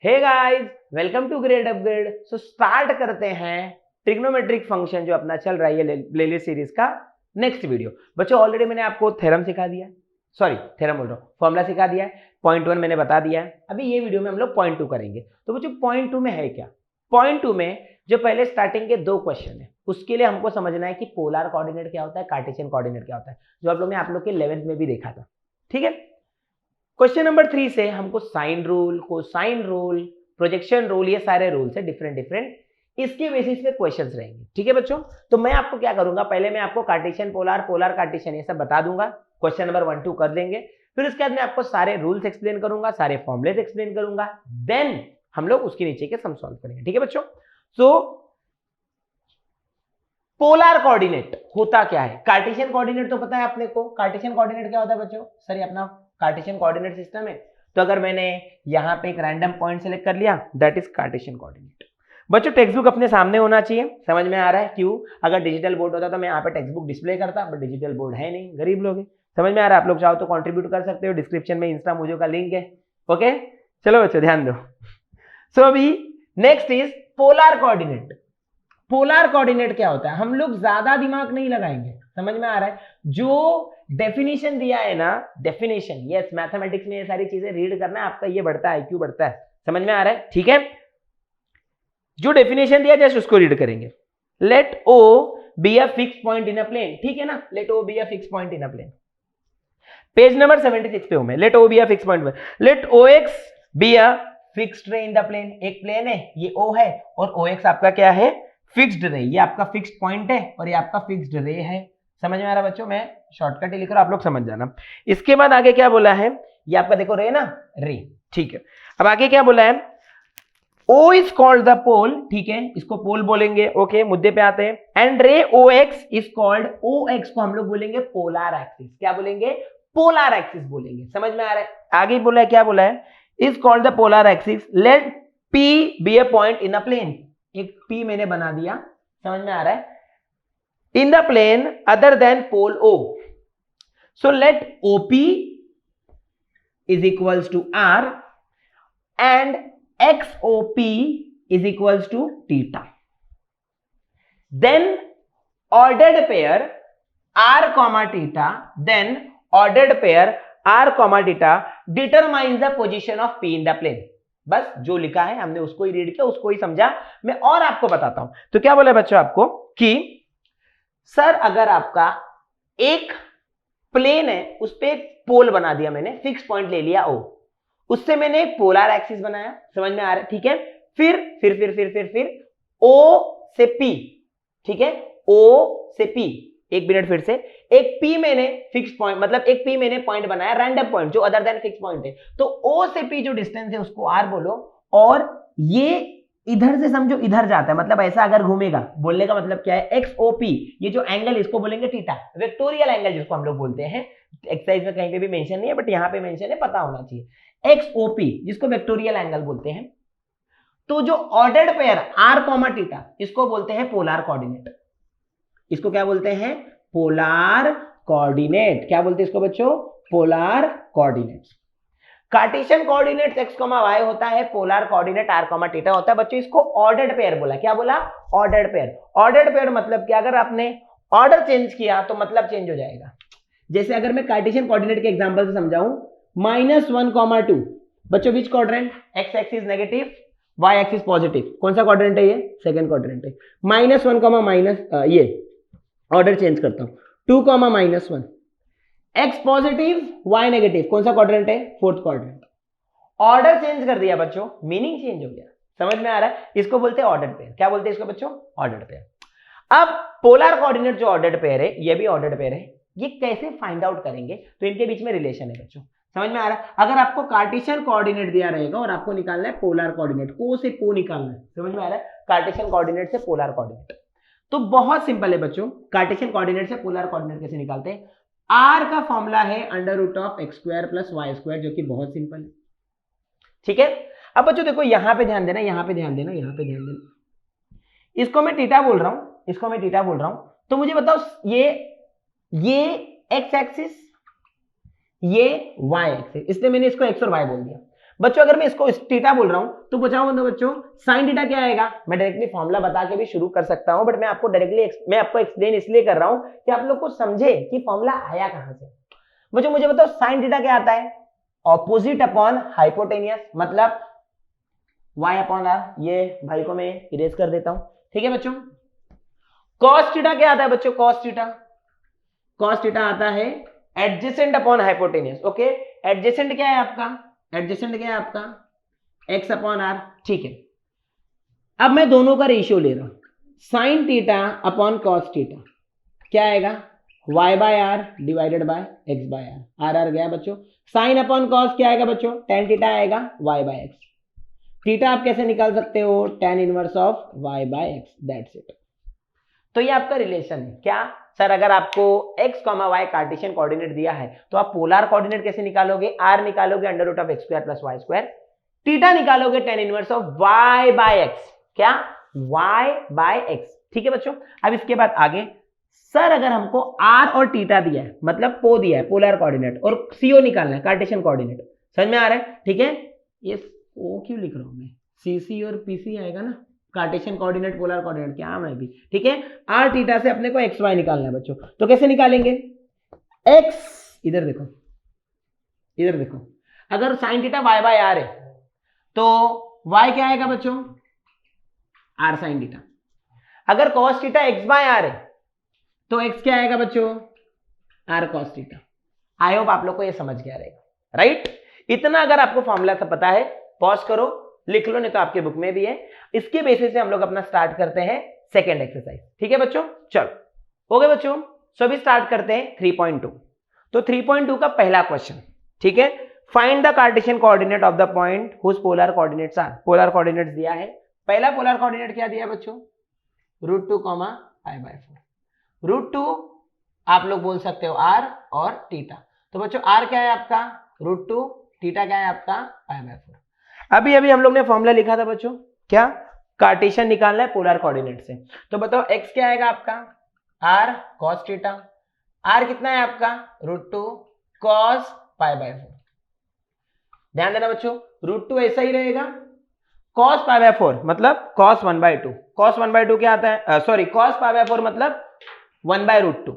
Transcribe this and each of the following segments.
Hey guys, welcome to grade upgrade. So start करते हैं trigonometric function जो अपना चल रहा है प्लेलिस्ट सीरीज का नेक्स्ट वीडियो। बच्चों ऑलरेडी मैंने आपको थ्योरम सिखा दिया है, सॉरी थ्योरम बोल रहा हूँ, फॉर्मूला सिखा दिया है। पॉइंट 1 मैंने बता दिया है। अभी ये वीडियो में हम लोग पॉइंट 2 करेंगे। तो बच्चों पॉइंट 2 में है क्या? पॉइंट 2 में जो पहले स्टार्टिंग के 2 क्वेश्चन है उसके लिए हमको समझना है कि पोलर कोऑर्डिनेट क्या होता है, कार्टेशियन कोऑर्डिनेट क्या होता है, जो आप लोग ने आप लोग के 11th में भी देखा था। ठीक है। क्वेश्चन नंबर 3 से हमको sine rule, cosine rule, projection rule, ये सारे रूल्स है डिफरेंट इसके बेसिस पे क्वेश्चंस रहेंगे। ठीक है बच्चों। तो मैं आपको क्या करूंगा, पहले मैं आपको कार्टेशियन पोलर, पोलर कार्टेशियन ये सब बता दूंगा, क्वेश्चन नंबर 1 2 कर देंगे। फिर उसके बाद मैं आपको सारे रूल्स एक्सप्लेन करूंगा, सारे फॉर्मुलेस एक्सप्लेन करूंगा, देन हम लोग उसके नीचे के सम सॉल्व करेंगे। ठीक है बच्चों। सो पोलर कोऑर्डिनेट होता क्या है? कार्टेशियन कोऑर्डिनेट तो पता है अपने को। कार्टेशियन कोऑर्डिनेट क्या होता है बच्चों? सर ये अपना कार्टेशियन कोऑर्डिनेट सिस्टम है। तो अगर मैंने यहां पे एक रैंडम पॉइंट सेलेक्ट कर लिया, दैट इज कार्टेशियन कोऑर्डिनेट। बच्चों टेक्स्ट बुक अपने सामने होना चाहिए, समझ में आ रहा है? क्यों? अगर डिजिटल बोर्ड होता तो मैं यहाँ पे टेक्स्ट बुक डिस्प्ले करता, बट डिजिटल बोर्ड है नहीं, गरीब लोग हैं। समझ में आ रहा है? आप लोग चाहो तो कंट्रीब्यूट कर सकते हो, डिस्क्रिप्शन में इंस्टा मुझे का लिंक है। ओके चलो बच्चों ध्यान दो। सो अभी next is polar coordinate. Polar coordinate क्या होता है? हम लोग ज्यादा दिमाग नहीं लगाएंगे, समझ में आ रहा है? जो डेफिनेशन दिया है ना, डेफिनेशन, यस मैथमेटिक्स में ये सारी चीजें रीड करना है आपका, ये बढ़ता है IQ बढ़ता है, समझ में आ रहा है? ठीक है। जो डेफिनेशन दिया जस्ट उसको रीड करेंगे। Let O be a fix point in a plane, ठीक है ना? Let O be a fix point in a plane. Page number 76 पे हूं मैं। Let O be a fix point. Let OX be a fixed ray in the plane. एक plane है, ये O है और OX आपका क्या है? फिक्स्ड रे। ये आपका फिक्स्ड पॉइंट है और ये आपका फिक्स्ड रे है। समझ में आ रहा है बच्चों? मैं शॉर्टकट ही लिख रहा हूं, आप लोग समझ जाना। इसके बाद आगे क्या बोला है? ये आपका देखो रे ना, रे। ठीक है। अब आगे क्या बोला है? O इज कॉल्ड द पोल, ठीक है, इसको पोल बोलेंगे। ओके मुद्दे पे आते हैं। एंड रे OX इज कॉल्ड, OX को हम लोग बोलेंगे पोलर एक्सिस। क्या बोलेंगे? पोलर एक्सिस बोलेंगे। समझ में आ रहा है? आगे बोला है, क्या बोला है? Is called the polar axis. Let P be a point in a plane. एक P मैंने बना दिया, समझ में आ रहा है? In the plane other than pole O। So let OP is equals to R and XOP is equals to theta. Then ordered pair R comma theta, then ordered pair R comma theta determines the position of P in the plane. बस जो लिखा है हमने उसको ही read किया, उसको ही समझा। मैं और आपको बताता हूं। तो क्या बोला बच्चों आपको कि सर अगर आपका एक प्लेन है, उस पर एक पोल बना दिया मैंने, फिक्स पॉइंट ले लिया O, उससे मैंने एक पोलर एक्सिस बनाया, समझ में आ रहा है? ठीक है। फिर O से P, ठीक है, O से P, एक मिनट, फिर से एक P मैंने फिक्स पॉइंट, मतलब एक P मैंने पॉइंट बनाया, रैंडम पॉइंट जो अदर देन फिक्स पॉइंट है। तो O से P जो डिस्टेंस है उसको R बोलो, और ये इधर से समझो इधर जाता है, मतलब ऐसा अगर घूमेगा, बोलने का मतलब क्या है? XOP, ये जो एंगल इसको बोलेंगे थीटा, वेक्टोरियल एंगल जिसको हम लोग बोलते हैं। एक्सरसाइज में कहीं पे भी मेंशन नहीं है, बट यहां पे मेंशन है, पता होना चाहिए। XOP जिसको वेक्टोरियल एंगल बोलते हैं। तो जो ordered pair R comma theta, इसको बोलते हैं पोलर कोऑर्डिनेट। इसको क्या बोलते हैं? Polar coordinate. क्या बोलते हैं इसको बच्चों? Polar coordinate. Cartesian coordinate x, y होता है, पोलर कोऑर्डिनेट R, थीटा होता है। बच्चों इसको ऑर्डर्ड पेयर बोला। क्या बोला? Ordered pair. ऑर्डर्ड पेयर मतलब क्या? अगर आपने ऑर्डर चेंज किया तो मतलब चेंज हो जाएगा। जैसे अगर मैं कार्टेशियन कोऑर्डिनेट के एग्जांपल से समझाऊं, -1, 2, बच्चों विच quadrant? x axis negative, y axis positive. कौन सा क्वाड्रेंट है? ये सेकंड क्वाड्रेंट है। -1, ये ऑर्डर चेंज करता हूं, 2, -1, x पॉजिटिव, y नेगेटिव। कौन सा क्वाड्रेंट है? Fourth quadrant. ऑर्डर चेंज कर दिया बच्चों, मीनिंग चेंज हो गया। समझ में आ रहा है? इसको बोलते हैं ऑर्डर्ड पेयर। क्या बोलते हैं इसको बच्चों? Ordered pair. अब पोलर कोऑर्डिनेट जो ऑर्डर्ड पेयर है, ये भी ऑर्डर्ड पेयर है। ये कैसे फाइंड आउट करेंगे? तो इनके बीच में रिलेशन है बच्चों, समझ में आ रहा है? अगर आपको कार्टेशियन कोऑर्डिनेट दिया रहेगा और आपको निकालना है पोलर कोऑर्डिनेट, को से को निकालना है, समझ में आ रहा है? कार्टेशियन कोऑर्डिनेट से पोलर कोऑर्डिनेट। तो बहुत सिंपल है बच्चों, कार्टेशियन कोऑर्डिनेट से पोलर कोऑर्डिनेट कैसे निकालते हैं? R का फॉर्मूला है √(x² + y²), जो कि बहुत सिंपल है। ठीक है। अब बच्चों देखो यहां पे ध्यान देना, यहां पे ध्यान देना, यहां पे ध्यान देना। इसको मैं थीटा बोल रहा हूं, इसको मैं थीटा बोल रहा हूं। तो मुझे बताओ ये x एक्सिस, ये y एक्सिस, इसलिए मैंने इसको x और y बोल दिया। बच्चों अगर मैं इसको थीटा बोल रहा हूं तो बचाओ तो बच्चों साइन थीटा क्या आएगा, मैं डायरेक्टली फॉर्मूला बता के भी शुरू कर सकता हूं, बट मैं आपको एक्सप्लेन इसलिए कर रहा हूं कि आप लोग को समझे कि फॉर्मूला आया कहां से। बच्चों मुझे बताओ साइन थीटा क्या आता है, ऑपोजिट अपॉन हाइपोटेनियस, मतलब y अपॉन आर। ये भाई को मैं इरेज कर देता हूं, ठीक है बच्चों। cos थीटा क्या आता है बच्चों, cos थीटा आता है adjacent upon hypotenuse. Okay, adjacent क्या है आपका, x अपॉन आर, ठीक है। अब मैं दोनों का रेशियो ले रहा हूं, sine theta upon cos theta क्या आएगा, y by r divided by x by r, आर गया बच्चों। साइन अपॉन cos क्या आएगा बच्चों, tan थीटा आएगा y बाय x। थीटा आप कैसे निकाल सकते हो, tan inverse of y by x, that's it. तो ये आपका रिलेशन है क्या सर, अगर आपको x, y कार्टेशियन कोऑर्डिनेट दिया है तो आप पोलर कोऑर्डिनेट कैसे निकालोगे, r निकालोगे under root of x square plus y square, theta निकालोगे tan inverse of y by x, क्या y बाय x, ठीक है बच्चों। अब इसके बाद आगे सर अगर हमको r और थीटा दिया है, मतलब पो दिया है पोलर कोऑर्डिनेट, और co निकालना है कार्टेशियन कोऑर्डिनेट, समझ में आ रहा है, ठीक है। ये o क्यों लिख रहा हूं मैं, cc और pc आएगा ना, कार्टेशियन कोऑर्डिनेट पोलर कोऑर्डिनेट, क्या मैं भी, ठीक है। r थीटा से अपने को एक्स वाई निकालना है बच्चों, तो कैसे निकालेंगे, x इधर देखो, अगर sine theta y by r है तो y क्या आएगा बच्चों, r साइन थीटा। अगर cos theta x by r है तो x क्या आएगा बच्चों, r cos theta. I hope आप लोग को ये समझ गया रहेगा, राइट। इतना अगर आपको फॉर्मूला सब पता है, पॉज करो लिख लो, नहीं तो आपके बुक में भी है। इसके बेसिस से हम लोग अपना स्टार्ट करते हैं सेकेंड एक्सरसाइज, ठीक है बच्चों। चलो हो गए बच्चों, सो अभी स्टार्ट करते हैं 3.2। तो 3.2 का पहला क्वेश्चन, ठीक है, find the Cartesian coordinate of the point whose polar coordinates are. Polar coordinates दिया है, पहला पोलर कोऑर्डिनेट क्या दिया बच्चों, √2, π/4। √2 आप लोग बोल सकते हो r और थीटा, तो बच्चों r क्या है आपका √2, थीटा क्या है आपका π/4। अभी हम लोग ने फॉर्मूला लिखा था बच्चों, क्या कार्टेशियन निकालना है पोलर कोऑर्डिनेट से, तो बताओ x क्या आएगा आपका r cos थीटा, r कितना है आपका √2 cos π/4। ध्यान देना बच्चों, √2 ऐसा ही रहेगा, cos π/4 मतलब cos 1/2, cos 1/2 क्या आता है, सॉरी cos π/4 मतलब 1/√2,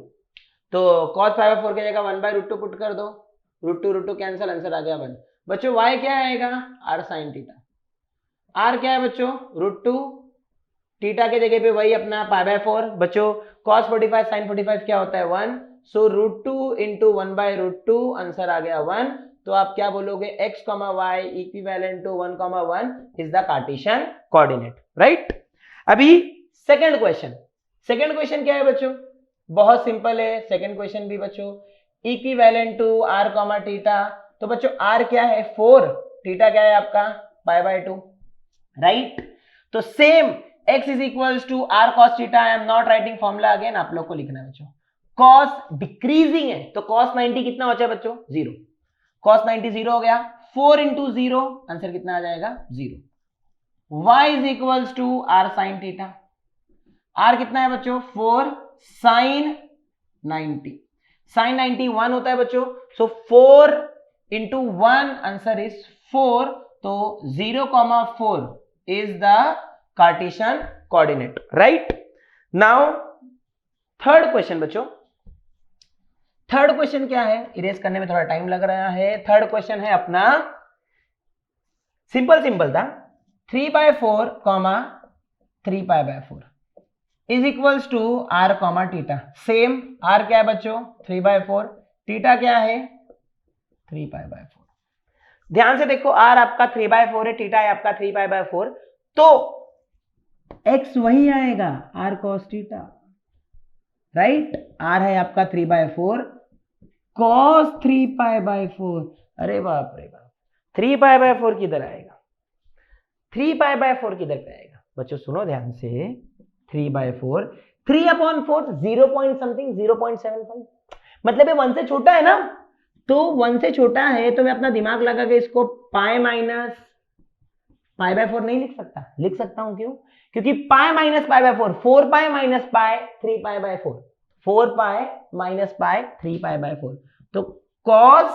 तो cos π/4 की जगह 1/√2 पुट कर दो, √2 कैंसिल, आंसर आ गया 1। बच्चों y क्या आएगा r sin थीटा, r क्या है बच्चों √2, थीटा के जगह पे वही अपना π/4, बच्चों cos 45 sin 45 क्या होता है 1, सो √2 इंटू 1/√2, आंसर आ गया 1। तो आप क्या बोलोगे, x, y equivalent to 1, 1 is the Cartesian coordinate, right. अभी सेकंड क्वेश्चन क्या है बच्चों, बहुत सिंपल है सेकंड क्वेश्चन भी बच्चों, इक्विवेलेंट टू r, थीटा, तो बच्चों r क्या है 4, थीटा क्या है आपका π/2, राइट। तो same x is equals to r cos theta, I am not writing formula again, आप लोग को लिखना है बच्चों। cos डिक्रीजिंग है तो cos 90 कितना हो जाए बच्चों 0, cos 90 0 हो गया, 4 इंटू 0, आंसर कितना आ जाएगा 0। y is equals to r sin theta, r कितना है बच्चों 4 sin 90, sin 90 1 होता है बच्चों, सो 4 इंटू 1, आंसर इज 4, तो 0,4 is the Cartesian coordinate, right. Now third question बच्चों, थर्ड क्वेश्चन क्या है, इरेज करने में थोड़ा टाइम लग रहा है। थर्ड क्वेश्चन है अपना सिंपल था, 3/4, 3π/4 is equals to r, theta. Same r क्या है बच्चों 3/4, थीटा क्या है 3π/4। ध्यान से देखो, r आपका 3/4 है, थीटा है आपका 3π/4, तो x वही आएगा r cos theta, right. r है आपका 3/4 cos 3π/4, अरे बाप रे बाप, 3π/4 किधर आएगा, 3π/4 किधर पे आएगा बच्चों, सुनो ध्यान से, 3/4, 3/4 0 पॉइंट समथिंग 0.75, मतलब ये 1 से छोटा है ना, तो 1 से छोटा है तो मैं अपना दिमाग लगा के इसको पाई माइनस π/4 नहीं लिख सकता हूं, क्यों, क्योंकि pi minus π/4, 4π minus pi 3π/4, 4π minus pi 3π/4, तो cos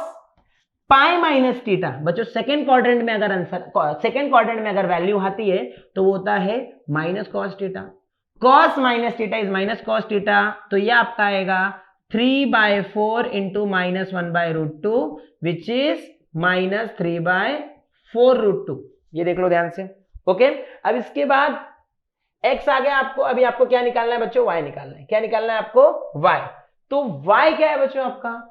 पाई माइनस थीटा, बच्चों सेकेंड क्वाड्रेंट में अगर आंसर सेकेंड क्वाड्रेंट में अगर वैल्यू आती है तो वो होता है minus cos theta. Cos minus theta is minus cos theta, तो ये आपका आएगा 3/4 इंटू -1/√2 विच इज -3/4√2। ये देख लो ध्यान से। ओके, अब इसके बाद x आ गया आपको। अभी आपको क्या निकालना है बच्चों? y निकालना है। क्या निकालना है आपको? y। तो y क्या है बच्चों आपका?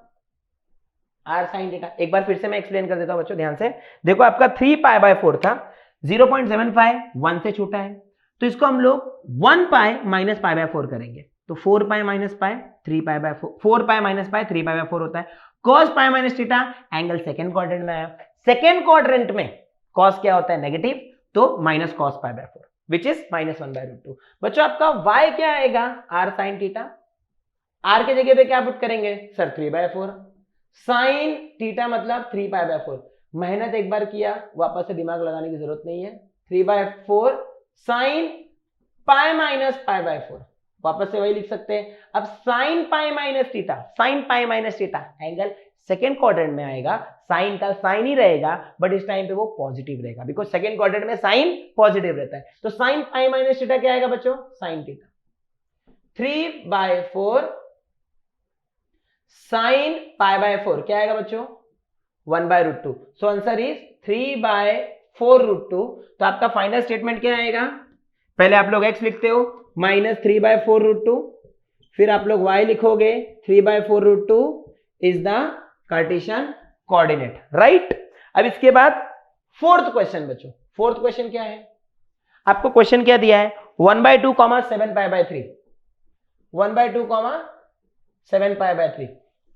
r sin theta. एक बार फिर से मैं एक्सप्लेन कर देता हूं बच्चों, ध्यान से देखो। आपका 3π/4 था, 0.75 1 से छोटा है, तो इसको हम लोग 1π माइनस π/4 करेंगे, तो 4π माइनस π 3π/4, 4π माइनस π 3π/4 होता है। cos π minus theta, angle second quadrant में आया। सेकेंड क्वाड्रेंट में cos क्या होता है? नेगेटिव, तो माइनस cos π/4 विच इज -1/√2। बच्चों आपका y क्या आएगा? r sin theta. r के जगह पे क्या पुट करेंगे सर? 3/4। साइन थीटा मतलब 3π/4। मेहनत एक बार किया, वापस से दिमाग लगाने की जरूरत नहीं है। 3/4 साइन पाई माइनस π/4, वापस से वही लिख सकते हैं। अब sign pi minus theta, sign pi minus theta, angle second quadrant में आएगा, साइन का साइन ही रहेगा, बट इस टाइम पे वो पॉजिटिव रहेगा, बिकॉज सेकेंड क्वाड्रेंट में साइन पॉजिटिव रहता है। तो साइन पाई माइनस थीटा क्या आएगा बच्चों? Sine theta. 3/4 साइन π/4 क्या आएगा बच्चों? 1/√2। So answer is 3/4√2। तो आपका फाइनल स्टेटमेंट क्या आएगा? पहले आप लोग x लिखते हो -3/4√2, फिर आप लोग y लिखोगे 3/4√2 is the Cartesian coordinate, right. अब इसके बाद फोर्थ क्वेश्चन बच्चों। फोर्थ क्वेश्चन क्या है? आपको क्वेश्चन क्या दिया है? 1/2, 7π/3, 1/2, 7π/3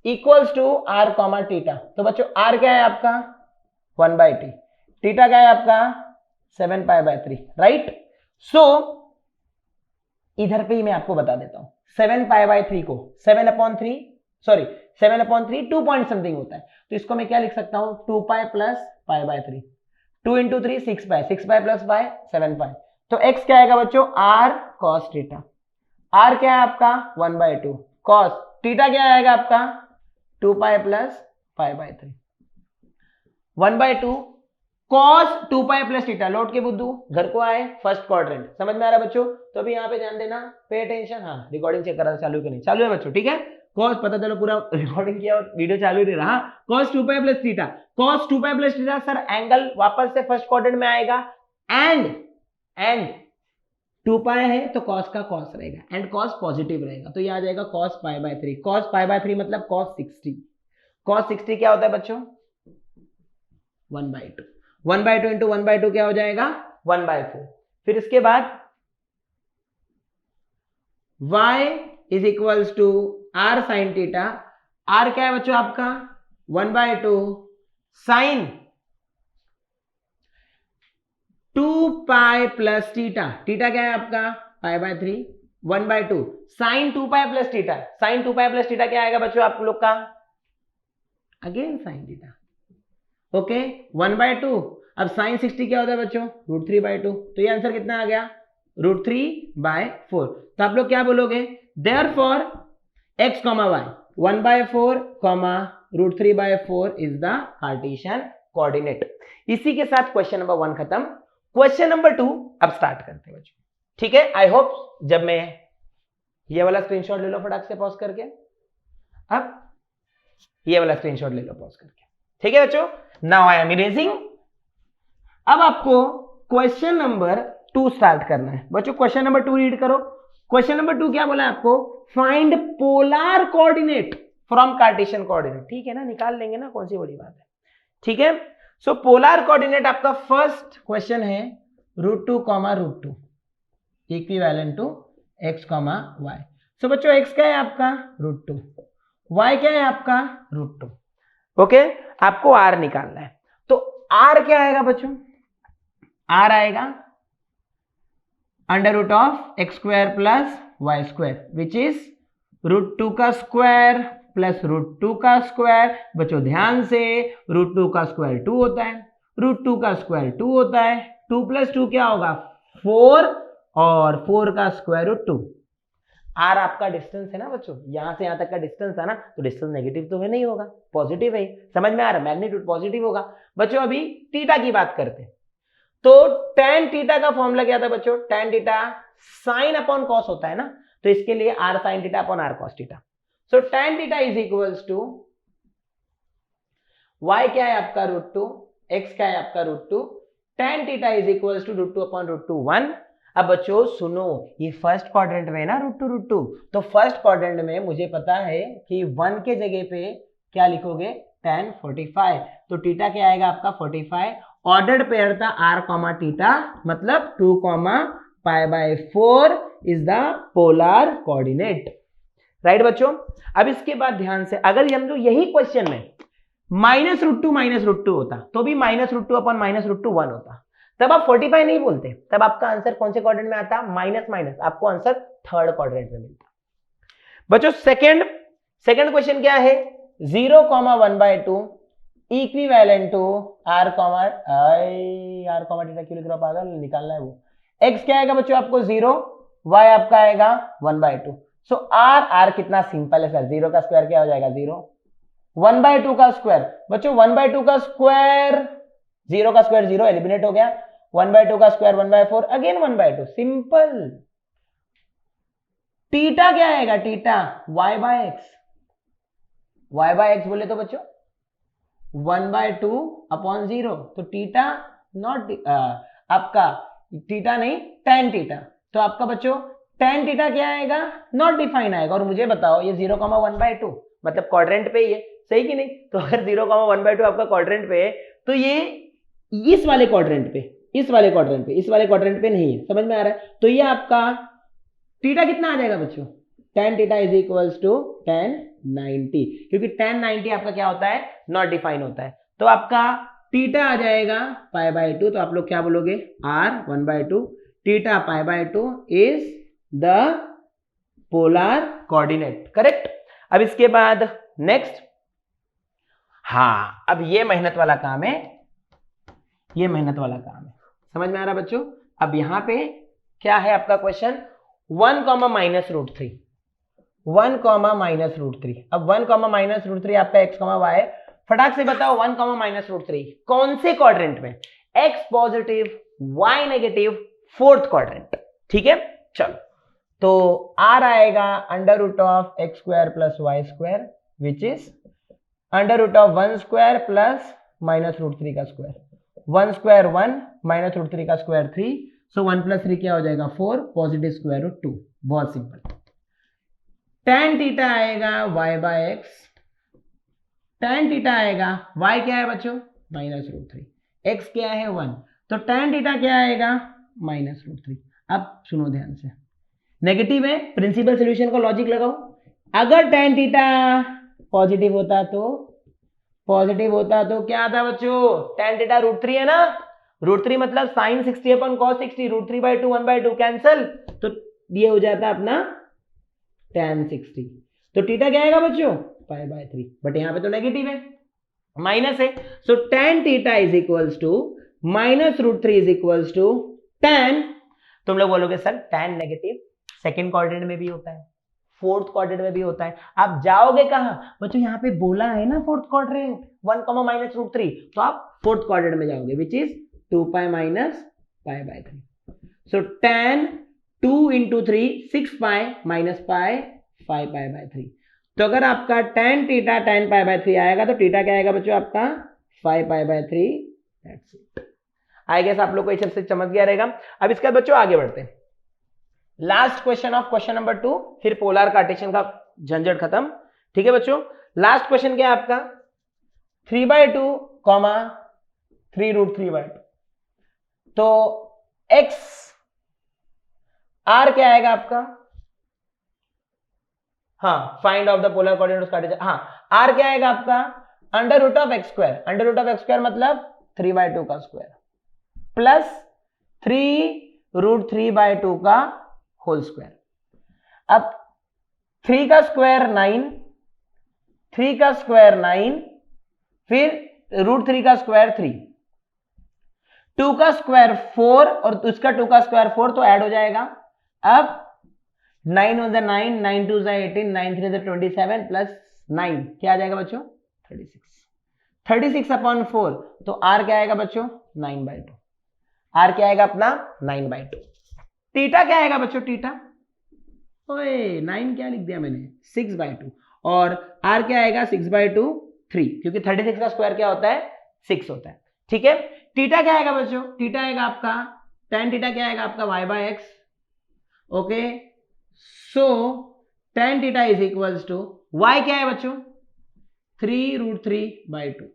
इक्वल्स टू r, थीटा। तो बच्चों r क्या है आपका? 1/t, थीटा क्या है आपका? 7π/3, राइट। सो इधर पे ही मैं आपको बता देता हूं, 7π/3 को 7/3, सॉरी 7/3 2 पॉइंट समथिंग होता है, तो इसको मैं क्या लिख सकता हूं? 2π प्लस π/3, 2 इंटू 3 6π, 6π प्लस π 7π। तो x क्या आएगा बच्चों? r cos theta. r क्या है आपका? 1/2 cos थीटा क्या आएगा आपका? 2π प्लस π/3, 1/2 cos 2π प्लस थीटा। लौट के बुद्धू घर को आए, फर्स्ट क्वाड्रेंट। समझ में आ रहा है बच्चों? तो अभी यहाँ पे ध्यान देना, पे अटेंशन। हाँ, रिकॉर्डिंग चेक करा चालू कि नहीं? चालू है बच्चों, ठीक है। cos, पता चलो पूरा रिकॉर्डिंग किया और वीडियो चालू ही रहा। cos 2π plus theta, cos 2π plus theta sir, angle वापस से फर्स्ट क्वाड्रेंट में आएगा, एंड 2π है तो cos का cos रहेगा, एंड cos पॉजिटिव रहेगा, तो ये आ जाएगा cos π/3। cos π/3 मतलब cos 60। cos 60 क्या होता है बच्चों? 1/2, 1/2 इंटू 1/2 क्या हो जाएगा? 1/4। फिर इसके बाद y is equals to r sine theta. r क्या है बच्चों आपका? 1/2 साइन 2π प्लस थीटा। थीटा क्या है आपका? π/3, 1/2 sine 2π plus theta. Sine 2π plus theta क्या आएगा बच्चों आप लोग का? Again sine theta. ओके, 1/2। अब साइन 60 क्या होता है बच्चों? √3/2। तो ये आंसर कितना आ गया? √3/4। तो आप लोग क्या बोलोगे? Therefore x, y 1/4, √3/4 is the Cartesian coordinate. इसी के साथ क्वेश्चन नंबर 1 खत्म। क्वेश्चन नंबर 2 अब स्टार्ट करते हैं बच्चों, ठीक है। आई होप जब मैं ये वाला स्क्रीनशॉट ले लो फटाक से पॉज करके, अब ये वाला स्क्रीनशॉट ले लो पॉज करके, ठीक है बच्चों। Now I am erasing. अब आपको क्वेश्चन नंबर 2 स्टार्ट करना है बच्चों। क्वेश्चन नंबर 2 रीड करो। क्वेश्चन नंबर 2 क्या बोला है आपको? Find polar coordinate from Cartesian coordinate. ठीक है ना, निकाल लेंगे ना, कौन सी बड़ी बात है, ठीक है। सो पोलर कोऑर्डिनेट आपका फर्स्ट क्वेश्चन है √2, √2 इक्विवेलेंट टू x, y। सो बच्चों x क्या है आपका? √2, y क्या है आपका? √2। ओके, आपको r निकालना है, तो r क्या आएगा बच्चों? r आएगा √x² plus y² which is √2 का स्क्वायर प्लस √2 का स्क्वायर। बच्चों ध्यान से, √2 का स्क्वायर 2 होता है, √2 का स्क्वायर 2 होता है, 2 + 2 क्या होगा? 4, और 4 का स्क्वायर रूट 2। आर आपका डिस्टेंस है ना बच्चों, यहां से यहां तक का डिस्टेंस है ना, तो डिस्टेंस नेगेटिव तो है नहीं होगा, पॉजिटिव है, समझ में आ रहा है, मैग्नीट्यूड पॉजिटिव होगा। बच्चों अभी थीटा की बात करते हैं, तो tan थीटा का फॉर्मूला क्या था बच्चों, tan theta sine upon cos होता है ना, तो इसके लिए r sin theta upon r cos theta. So tan theta is equals to y क्या है आपका √2, x क्या है आपका √2, tan theta is equals to √2 upon √2 1। अब बच्चों सुनो, ये फर्स्ट क्वाड्रेंट में है ना √2, तो फर्स्ट क्वाड्रेंट में मुझे पता है कि 1 के जगह पे क्या लिखोगे tan 45, तो थीटा क्या आएगा आपका 45। ऑर्डर्ड पेयर था r, थीटा, मतलब 2, π/4 is the polar coordinate, right बच्चों। अब इसके बाद ध्यान से, अगर हम जो यही क्वेश्चन में -√2 होता तो भी -√2 अपॉन -√2 1 होता, तब आप 45 नहीं बोलते, तब आपका आंसर कौन से क्वाड्रेंट में आता, माइनस माइनस, आपको आंसर थर्ड क्वाड्रेंट में मिलता। बच्चों सेकंड क्वेश्चन क्या है, 0,1/2 इक्विवेलेंट टू r, थीटा क्यों लिख रहा पागल, निकालना है वो। x क्या आएगा बच्चों आपको 0, y आपका आएगा 1/2। सो r कितना सिंपल है सर, 0 का स्क्वायर क्या हो जाएगा 0, 1/2 का स्क्वायर बच्चों 1/2 का स्क्वायर, 0 का स्क्वायर 0 एलिमिनेट हो गया, 1/2 का स्क्वायर 1/4 अगेन 1/2, सिंपल। थीटा क्या आएगा, थीटा y/x बोले तो बच्चों 1/2 अपॉन 0, तो थीटा नॉट आपका थीटा नहीं tan थीटा, तो आपका बच्चों tan थीटा क्या आएगा, नॉट डिफाइन आएगा। और मुझे बताओ ये 0,1/2 मतलब क्वाड्रेंट पे ही है, सही कि नहीं, तो अगर 0,1/2 आपका क्वाड्रेंट पे है, तो ये इस वाले क्वाड्रेंट पे, इस वाले क्वाड्रेंट पे नहीं है, समझ में आ रहा है। तो ये आपका थीटा कितना आ जाएगा बच्चों, tan theta is equals to tan 90, क्योंकि tan 90 आपका क्या होता है, नॉट डिफाइन होता है, तो आपका थीटा आ जाएगा π/2, तो आप लोग क्या बोलोगे r 1/2, theta π/2 is the polar coordinate, correct. अब इसके बाद नेक्स्ट, हाँ अब ये मेहनत वाला काम है, ये मेहनत वाला काम है, समझ में आ रहा बच्चों। अब यहां पे क्या है आपका क्वेश्चन, 1, -√3, 1, -√3। अब 1, -√3 आपका x, y, फटाक से बताओ 1, -√3 कौन से क्वाड्रेंट में, x positive y negative, fourth quadrant, ठीक है। चलो तो r आएगा √(x² + y², विच इज √(1² + -√3 का स्क्वायर, 1² 1, -√3 का स्क्वायर 3, सो 1 + 3 क्या हो जाएगा 4, पॉजिटिव √2, बहुत सिंपल। tan थीटा आएगा y/x, tan थीटा आएगा, y क्या है बच्चों -√3, x क्या है 1, तो tan थीटा क्या आएगा -√3। अब सुनो ध्यान से, नेगेटिव है, प्रिंसिपल सॉल्यूशन का लॉजिक लगाओ, अगर tan थीटा पॉजिटिव होता तो क्या आता बच्चों, tan थीटा √3 है ना, √3 मतलब sin 60 अपॉन cos 60, √3/2 1/2 कैंसल, तो ये हो जाता अपना tan 60, तो थीटा क्या आएगा बच्चों π/3, बट यहां पे तो नेगेटिव है, माइनस है, so tan theta is equals to -√3 is equals to tan, तुम लोग बोलोगे sir tan negative second quadrant में भी होता है, फोर्थ क्वाड्रेंट में भी होता है, आप जाओगे कहां बच्चों, यहाँ पे बोला है ना फोर्थ क्वाड्रेंट 1, -√3, तो आप फोर्थ क्वाड्रेंट में जाओगे, विच इज 2π - π/3, सो tan 2 × 3 6π - π 5π/3, तो अगर आपका tan थीटा tan π/3 आएगा, तो थीटा क्या आएगा बच्चों आपका 5π/3, दैट्स इट। आई गेस आप लोग को ये सबसे समझ गया रहेगा। अब इसके बाद बच्चों आगे बढ़ते हैं, last question of question number 2, फिर पोलर कार्टेशियन का झंझट खत्म, ठीक है बच्चों। लास्ट क्वेश्चन क्या है आपका, 3/2, 3√3/2, तो x r क्या आएगा आपका, हाँ find of the polar coordinate Cartesian, हाँ r क्या आएगा आपका √(x², मतलब 3/2 का स्क्वायर प्लस 3√3/2 का होल स्क्वायर। अब 3 का स्क्वायर 9, 3 का स्क्वायर 9, फिर √3 का स्क्वायर 3, 2 का स्क्वायर 4 और उसका 2 का स्क्वायर 4, तो ऐड हो जाएगा। अब 9 × 9, 9 2 18, 9 3 27 प्लस 9 क्या आ जाएगा बच्चों 36/4 तो आर क्या आएगा बच्चों 9/2। आर क्या आएगा अपना 9/2। थीटा क्या आएगा बच्चों थीटा ओए 9 क्या लिख दिया मैंने 6/2 और आर क्या आएगा 6/2 3 क्योंकि 36 का स्क्वायर क्या होता है 6 होता है। ठीक है थीटा क्या आएगा बच्चों थीटा आएगा आपका tan थीटा क्या आएगा आपका y/x। Okay so tan theta is equals to y क्या है बच्चों 3√3/2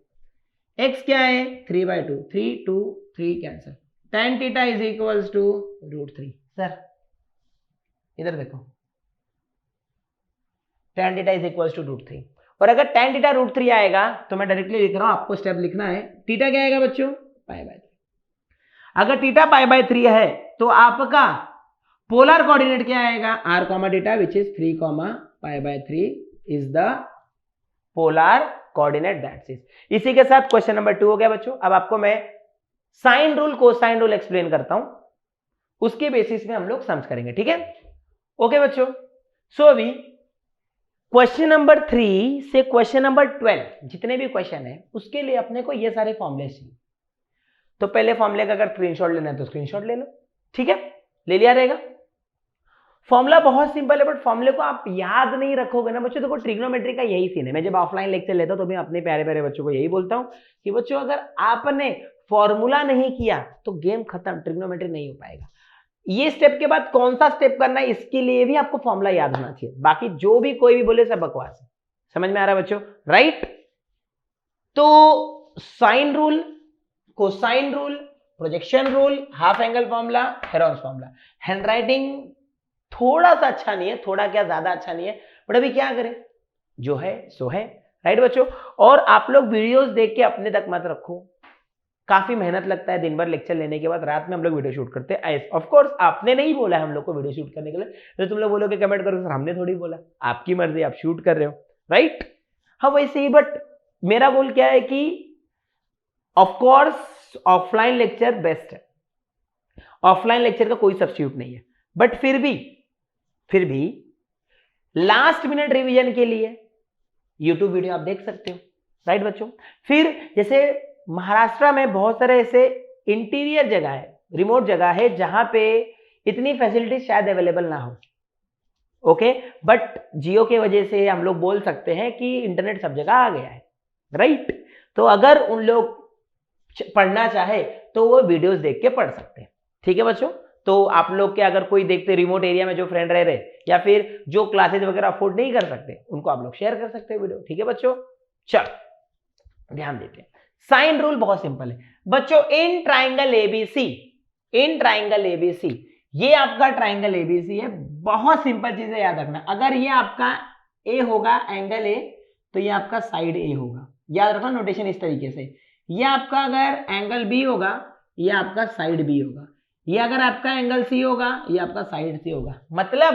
x क्या है 3/2 3 2 3 cancel tan theta is equals to √3। Sir इधर देखो tan theta is equals to √3 और अगर tan थीटा √3 आएगा तो मैं डायरेक्टली लिख रहा हूं आपको स्टेप लिखना है थीटा क्या आएगा बच्चों π/3। अगर थीटा π/3 है तो आपका पोलर कोऑर्डिनेट क्या आएगा r, theta which is 3, π/3 is the polar coordinate that's is. इसी के साथ क्वेश्चन नंबर 2 हो गया बच्चों। अब आपको मैं sine rule cosine rule explain करता हूं उसके बेसिस में हम लोग सम्स करेंगे। ठीक है ओके बच्चों सो अभी क्वेश्चन नंबर 3 से क्वेश्चन नंबर 12 जितने भी क्वेश्चन है उसके लिए अपने को ये सारे फॉर्मूले चाहिए। तो पहले फॉर्मूले का अगर स्क्रीनशॉट लेना है तो स्क्रीनशॉट ले लो। ठीक है ले लिया रहेगा। फॉर्मूला बहुत सिंपल है बट फॉर्मूले को आप याद नहीं रखोगे ना बच्चों। देखो ट्रिग्नोमेट्री का यही सीन है। मैं जब ऑफलाइन लेक्चर लेता हूं तो मैं अपने प्यारे प्यारे बच्चों को यही बोलता हूं कि बच्चों अगर आपने फॉर्मूला नहीं किया तो गेम खत्म ट्रिग्नोमेट्री नहीं हो पाएगा। ये स्टेप के बाद कौन सा स्टेप करना है इसके लिए भी आपको फॉर्मूला याद होना चाहिए। बाकी जो भी कोई भी बोले सब बकवास है। समझ में आ रहा है बच्चों राइट। तो sine rule cosine rule projection rule half angle formula Heron's formula. Handwriting थोड़ा सा अच्छा नहीं है थोड़ा क्या ज्यादा अच्छा नहीं है बट अभी क्या करें जो है सो है राइट बच्चों। और आप लोग वीडियोस देख के अपने तक मत रखो। काफी मेहनत लगता है दिन भर लेक्चर लेने के बाद रात में हम लोग वीडियो शूट करते हैं। ऑफ कोर्स आपने नहीं बोला है हम लोग को वीडियो शूट करने के लिए तो तुम लोग बोलोगे कमेंट करो सर हमने थोड़ी बोला। आपकी मर्जी आप शूट कर रहे हो राइट। हाँ वैसे ही बट मेरा गोल क्या है कि of course offline lecture best है। ऑफलाइन लेक्चर का कोई सब्स्टिट्यूट नहीं है बट फिर भी लास्ट मिनट रिवीजन के लिए यूट्यूब वीडियो आप देख सकते हो राइट बच्चों। फिर जैसे महाराष्ट्र में बहुत सारे ऐसे इंटीरियर जगह है रिमोट जगह है जहां पे इतनी फैसिलिटी शायद अवेलेबल ना हो ओके बट जियो के वजह से हम लोग बोल सकते हैं कि इंटरनेट सब जगह आ गया है राइट। तो अगर उन लोग पढ़ना चाहे तो वो वीडियोस देख के पढ़ सकते हैं। ठीक है बच्चों। तो आप लोग के अगर कोई देखते रिमोट एरिया में जो फ्रेंड रह रहे या फिर जो क्लासेज वगैरह अफोर्ड नहीं कर सकते उनको आप लोग शेयर कर सकते हैं वीडियो। ठीक है बच्चों चलो ध्यान देते हैं। साइन रूल बहुत सिंपल है बच्चों। इन ट्राइंगल एबीसी ये आपका ट्राइंगल एबीसी है। बहुत सिंपल चीजें याद रखना। अगर ये आपका ए होगा एंगल ए तो ये आपका साइड ए होगा। याद रखना नोटेशन इस तरीके से। ये आपका अगर एंगल बी होगा ये आपका साइड बी होगा। ये अगर आपका एंगल सी होगा ये आपका साइड सी होगा। मतलब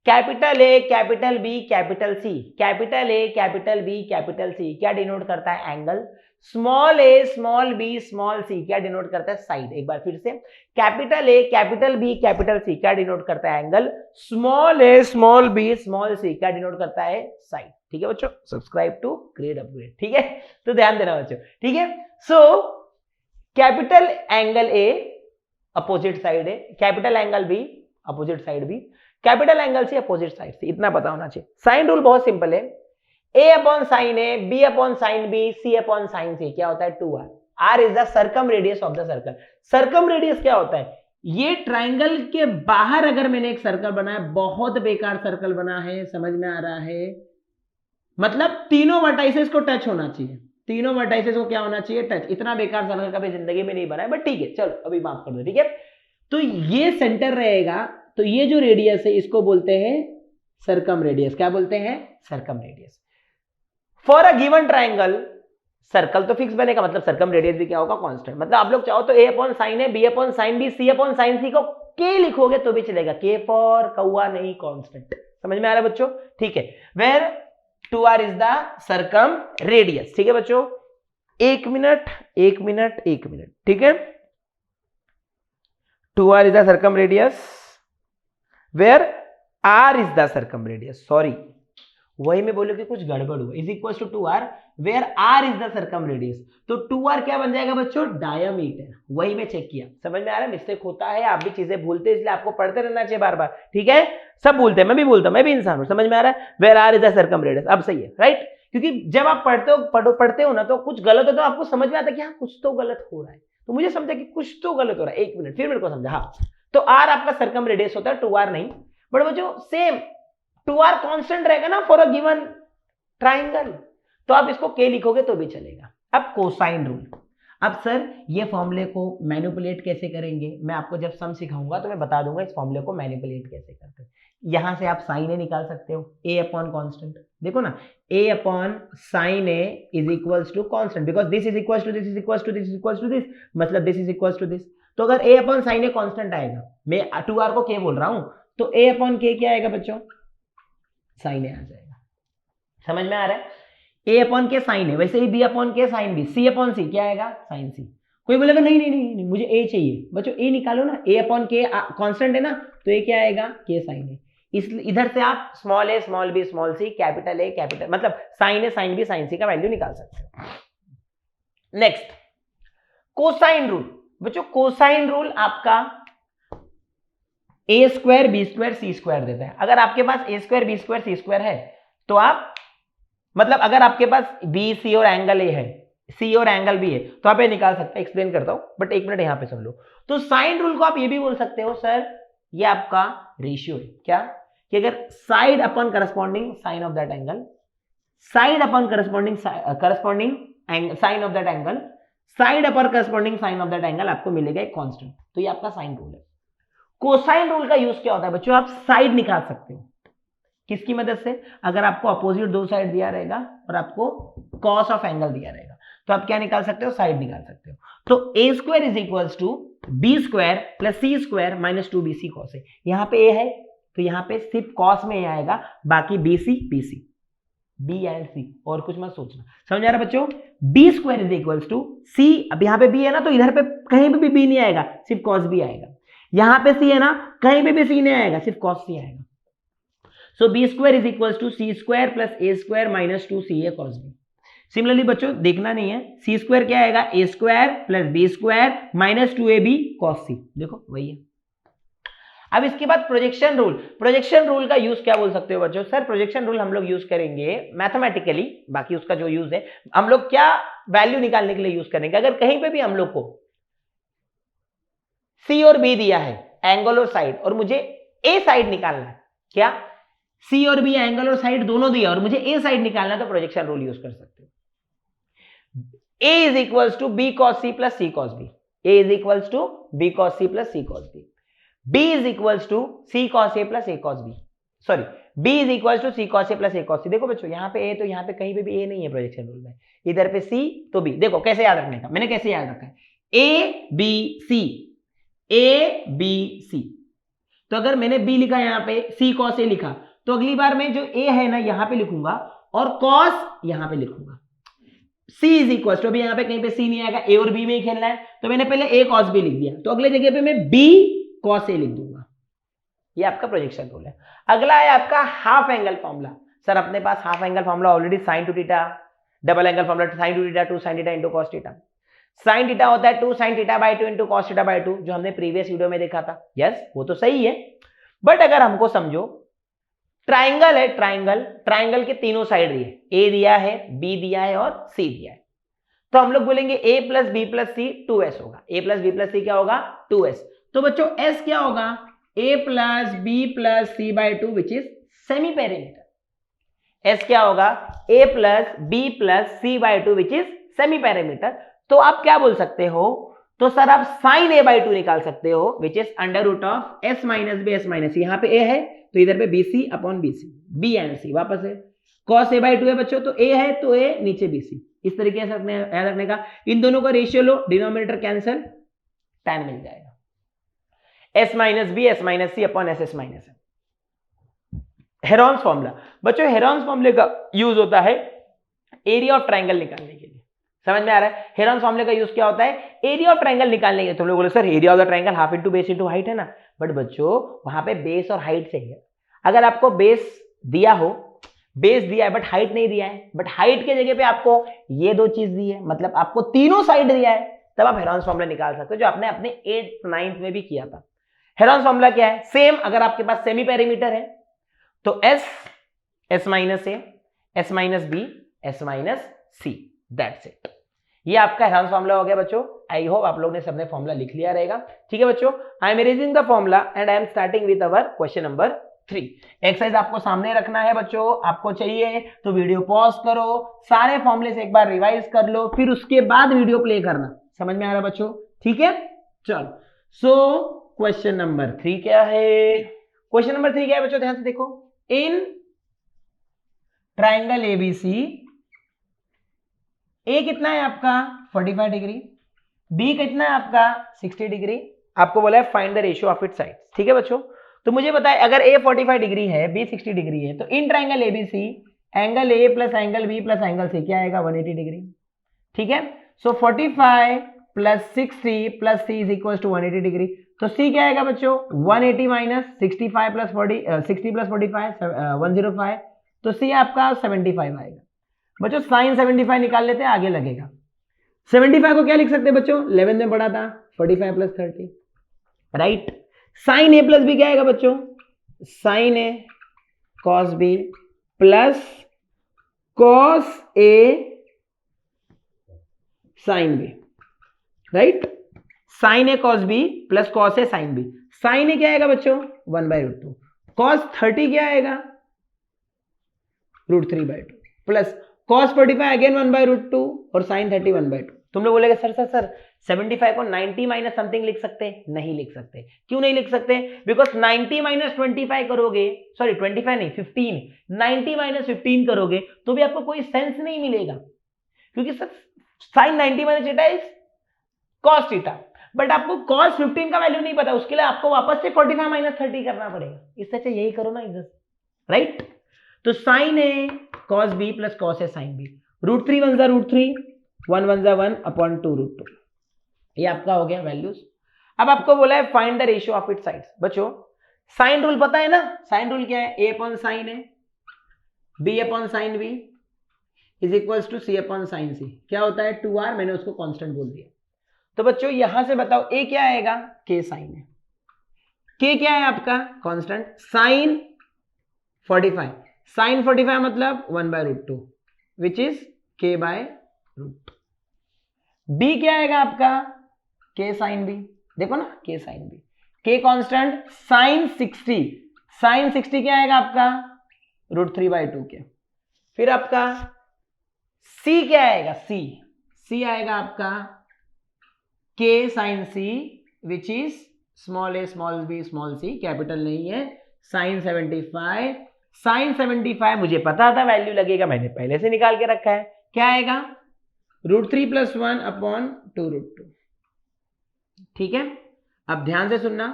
capital A capital B capital C capital A capital B capital C क्या डिनोट करता है angle. Small a small b small c क्या डिनोट करता है साइड। एक बार फिर से capital A capital B capital C क्या डिनोट करता है angle. Small a small b small c क्या डिनोट करता है साइड। ठीक है बच्चों सब्सक्राइब टू ग्रेड अपग्रेड। ठीक है तो ध्यान देना बच्चों। ठीक है so capital angle A opposite side है capital angle B opposite side B capital angle C opposite side से। इतना पता होना चाहिए। साइन रूल बहुत सिंपल है a upon sine A B upon sine B C upon sine C क्या होता है 2r। r is the circum radius of the circle. Circumradius क्या होता है ये ट्राइंगल के बाहर अगर मैंने एक सर्कल बनाया बहुत बेकार सर्कल बना है। समझ में आ रहा है मतलब तीनों वर्टाइसेस को टच होना चाहिए। तीनों वर्टाइसेस को क्या होना चाहिए टच। इतना बेकार सर्कल कभी जिंदगी में नहीं बना है बट ठीक है चलो अभी माफ कर दो। ठीक है तो ये सेंटर रहेगा तो ये जो रेडियस है इसको बोलते हैं सर्कम रेडियस। क्या बोलते हैं circum radius. For a given triangle circle तो फिक्स बनेगा मतलब सर्कम रेडियस भी क्या होगा कांस्टेंट। मतलब आप लोग चाहो तो a upon sine A B upon sine B C upon sine C को k लिखोगे तो भी चलेगा। k फॉर कौआ नहीं कांस्टेंट। समझ में आ रहा है बच्चों। ठीक है where 2r is the circum radius. ठीक है बच्चों 1 मिनट 1 मिनट 1 मिनट। ठीक है 2r is the circum radius where r is the circum radius, sorry वही मैं बोलूं कि कुछ गड़बड़ हुआ, is equal to 2r where r is the circum radius, तो 2r क्या बन जाएगा बच्चों, डायमीटर। वही मैं चेक किया, समझ में आ रहा है, मिस्टेक होता है, आप भी चीजें भूलते हैं, इसलिए आपको पढ़ते रहना चाहिए बार बार, ठीक है, सब भूलते हैं, मैं भी भूलता हूं, मैं भी इंसान हूं, समझ में आ रहा है, where r is the circum radius, अब सही है, राइट। क्योंकि जब आप पढ़ते हो ना तो कुछ गलत हो तो आपको समझ में आता है कि हाँ कुछ तो गलत हो रहा है, तो मुझे समझा कि कुछ तो गलत हो रहा है, एक मिनट फिर मेरे को समझा, हाँ तो r आपका सर्कम रेडियस होता है, 2r नहीं, बट वो जो सेम 2r कांस्टेंट रहेगा ना फॉर अ गिवन ट्राइंगल, तो आप इसको k लिखोगे तो भी चलेगा। अब कोसाइन रूल, अब सर ये फॉर्मूले को मैनिपुलेट कैसे करेंगे, मैं आपको जब सम सिखाऊंगा तो मैं बता दूंगा इस फॉर्मूले को मैनिपुलेट कैसे करते हैं। यहां से आप साइन ए निकाल सकते हो, a अपॉन कांस्टेंट, देखो ना a upon sine A is equals to constant, because this is equals to this is equals to this is equals to this, मतलब this is equals to this, तो अगर a upon sine A constant आएगा, मैं 2r को k बोल रहा हूं, तो a अपॉन k क्या आएगा बच्चों, साइन ए आ जाएगा, समझ में आ रहा है, a अपॉन के साइन है, वैसे ही b अपॉन के साइन बी, c अपॉन सी क्या आएगा, साइन सी। कोई बोलेगा नहीं नहीं नहीं, नहीं मुझे a चाहिए, बच्चों a निकालो ना, a अपॉन के कांस्टेंट है ना, तो ये क्या आएगा, k साइन है, इसलिए इधर से आप small a small b small c capital a capital, मतलब sine a sine b sine c का वैल्यू निकाल सकते हो। नेक्स्ट कोसाइन रूल, बच्चों कोसाइन रूल आपका a square b square c square देता है, अगर आपके पास a square b square c square है तो आप, मतलब अगर आपके पास बी सी और एंगल ए है, सी और एंगल बी है, तो आप ये निकाल सकते हैं, एक्सप्लेन करता हूं बट एक मिनट यहां पे सुन लो। तो साइन रूल को आप ये भी बोल सकते हो सर ये आपका रेशियो है, क्या कि अगर side upon corresponding sine of that angle, side upon corresponding sine of that angle, side upon corresponding sine of that angle आपको मिलेगा एक कांस्टेंट, तो ये आपका साइन रूल है। कोसाइन रूल का यूज क्या होता है बच्चों, आप साइड निकाल सकते हो, किसकी मदद से, अगर आपको अपोजिट दो साइड दिया रहेगा और आपको कॉस ऑफ एंगल दिया रहेगा, तो आप क्या निकाल सकते हो, साइड निकाल सकते हो। तो A square is equals to B square plus C square minus 2bc cos A, यहां पे ए है तो यहां पे सिर्फ कॉस में आएगा, बाकी bc bc b and c, और कुछ मत सोचना, समझ आ रहा बच्चों। B square is equals to C, अब यहां पे b है ना तो इधर पे कहीं पे भी b नहीं आएगा, सिर्फ कॉस b आएगा, यहां पे c है ना कहीं पे भी c नहीं आएगा, सिर्फ कॉस c आएगा। So b square is equals to c square plus a square minus 2ca cos b। Similarly बच्चों देखना नहीं है, c स्क्वायर क्या आएगा, a square plus b square minus 2ab cos c, देखो वही है। अब इसके बाद प्रोजेक्शन रूल, प्रोजेक्शन रूल का यूज क्या बोल सकते हो बच्चों, सर प्रोजेक्शन रूल हम लोग यूज करेंगे मैथमेटिकली, बाकी उसका जो यूज है हम लोग क्या वैल्यू निकालने के लिए यूज करेंगे, अगर कहीं पे भी हम लोग को c और b दिया है एंगल और साइड, और मुझे a साइड निकालना है, क्या C और B एंगल और साइड दोनों दिया और मुझे A साइड निकालना है, तो प्रोजेक्शन रूल यूज कर सकते हो। A is equals to B cos C plus C cos B, A is equals to B cos C plus C cos B, B is equals to C cos A plus A cos B, sorry B is equals to C cos A plus A cos C। देखो बच्चों यहाँ पे A, तो यहाँ पे कहीं पे भी A नहीं है प्रोजेक्शन रूल में, इधर पे C तो B, देखो कैसे याद रखने का, मैंने कैसे याद रखा है, A B C, A B C, तो अगर मैंने B लिखा यहाँ पे, C cos A लिखा, तो अगली बार मैं जो A है ना यहां पे लिखूंगा और cos यहां पे लिखूंगा। C इज इक्वल टू, अभी यहां पे कहीं पे C नहीं आएगा, A और B में ही खेलना है, तो मैंने पहले A cos B लिख दिया, तो अगले जगह पे मैं B cos A लिख दूंगा, ये आपका प्रोजेक्शन रूल है। अगला है आपका हाफ एंगल फॉर्मूला, सर अपने पास half angle formula already sine two theta, double angle formula sine two theta 2 sin theta into cos theta, sine theta होता है 2 sin theta by 2 into cos theta by 2, जो हमने previous video में देखा था, yes वो तो सही है, बट अगर हमको समझो ट्राइंगल है, ट्राइंगल के तीनों साइड दिए, ए दिया है, बी दिया है और सी दिया है, तो हम लोग बोलेंगे a plus B plus c 2s होगा, a plus B plus c क्या होगा 2s, तो बच्चों s क्या होगा, a plus B plus c by 2 which is semi parameter, s क्या होगा a plus B plus c by 2 which is semi parameter, तो आप क्या बोल सकते हो, तो सर आप साइन a बाई 2 निकाल सकते हो which is under root of s minus B S minus, यहाँ पे a है तो इधर पे BC upon BC, B and C वापस है, cos A बाई 2 है बच्चों, तो A है तो A नीचे BC, इस तरीके से याद रखने का, इन दोनों का रेशियो लो, डिनोमिनेटर कैंसिल, tan मिल जाएगा, S minus B S minus C upon SS minus है। हेरॉन्स फॉर्मूला, बच्चों हेरॉन्स फॉर्मूले का यूज होता है एरिया ऑफ ट्राइंगल निकालने के लिए, समझ में आ रहा है, हेरॉन्स फॉर्मूले का यूज क्या होता है, एरिया ऑफ ट्राइंगल निकालने के लिए। तुम लोग बोले sir area of the triangle half into base into height है ना, बट बच्चों वहां पे बेस और हाइट से है, अगर आपको बेस दिया हो, बेस दिया है बट हाइट नहीं दिया है, बट हाइट के जगह पे आपको ये दो चीज दी है, मतलब आपको तीनों साइड दिया है, तब आप हेरॉन्स फॉर्मूला निकाल सकते हो, जो आपने अपने 8th 9th में भी किया था। हेरॉन्स फॉर्मूला क्या है? सेम, अगर आपके पास सेमी पेरीमीटर है तो s minus a, s minus B, S minus c, that's it. ये आपका हेरॉन्स फॉर्मूला हो गया बच्चों। आई होप आप लोग ने सबने फॉर्मूला लिख लिया रहेगा। ठीक है बच्चों, I am erasing the formula and I am starting with our question number 3। Exercise आपको सामने रखना है बच्चों, आपको चाहिए तो वीडियो पॉज करो, सारे फॉर्मूले से एक बार रिवाइज कर लो, फिर उसके बाद वीडियो प्ले करना। समझ में आ रहा बच्चों? ठीक है, चलो। सो क्वेश्चन नंबर 3 क्या है? क्वेश्चन नंबर 3 क्या है बच्चों? ध्यान से देखो। इन ट्राइंगल एबीसी, ए कितना है आपका 45 डिग्री, बी कितना है आपका 60 डिग्री, आपको बोला है find the ratio of it side. ठीक है बच्चों, तो मुझे बताए अगर ए 45 डिग्री है, बी 60 डिग्री है, तो in triangle ABC angle A plus angle B plus angle C क्या आएगा? 180 डिग्री। ठीक है, so 45 plus 60 plus C is equal to 180 degree. तो सी क्या आएगा बच्चों? 180 माइनस 65 प्लस 40, 60 प्लस 45 105, तो सी आपका 75 आएगा। बच्चों साइन 75 निकाल लेते हैं, आगे लगेगा। 75 को क्या लिख सकते हैं बच्चों? 11 में पढ़ा था, 45 plus 30, right. Sign A plus B क्या आएगा बच्चों? Sign A cos b plus cos a sine B, right. Sign A cos b plus cos a sine B. Sine ए क्या आएगा बच्चों? 1/√2। कॉस 30 क्या आएगा? √3/2 प्लस cos 45 अगेन 1/√2 और sin 30 1/2। तुम लोग बोलेगा सर सर सर 75 को 90 माइनस समथिंग लिख सकते हैं? नहीं लिख सकते। क्यों नहीं लिख सकते? बिकॉज 90 माइनस 25 करोगे, सॉरी 25 नहीं 15, 90 माइनस 15 करोगे तो भी आपको कोई सेंस नहीं मिलेगा, क्योंकि sir sin 90 minus theta is cos theta, but आपको cos 15 का वैल्यू नहीं पता, उसके लिए आपको वापस से 45 माइनस 30 करना पड़ेगा। इससे अच्छा यही करो ना इधर, राइट। तो sine A cos b plus cos a sine B, √3 1 √3, 1 1 1 upon 2√2, ये आपका हो गया वैल्यूज। अब आपको बोला है find the ratio of it sides. बच्चों साइन रूल पता है ना? साइन रूल क्या है? A upon sine A, B upon sine B is equals to C upon sine C. क्या होता है? 2r, मैंने उसको कांस्टेंट बोल दिया। तो बच्चों यहां से बताओ ए क्या आएगा? के साइन है। के क्या है आपका? कांस्टेंट। साइन 45, साइन 45 मतलब 1/√2 विच इज k/√2। बी क्या आएगा आपका? के साइन बी, देखो ना के साइन बी, के कांस्टेंट। साइन 60, साइन 60 क्या आएगा आपका? √3/2 के। फिर आपका सी क्या आएगा? सी, सी आएगा आपका के sine C which is small a small b small c, capital नहीं है। साइन 75, साइन 75 मुझे पता था वैल्यू लगेगा, मैंने पहले से निकाल के रखा है। क्या आएगा? √3 + 1 अपॉन 2√2। ठीक है, अब ध्यान से सुनना।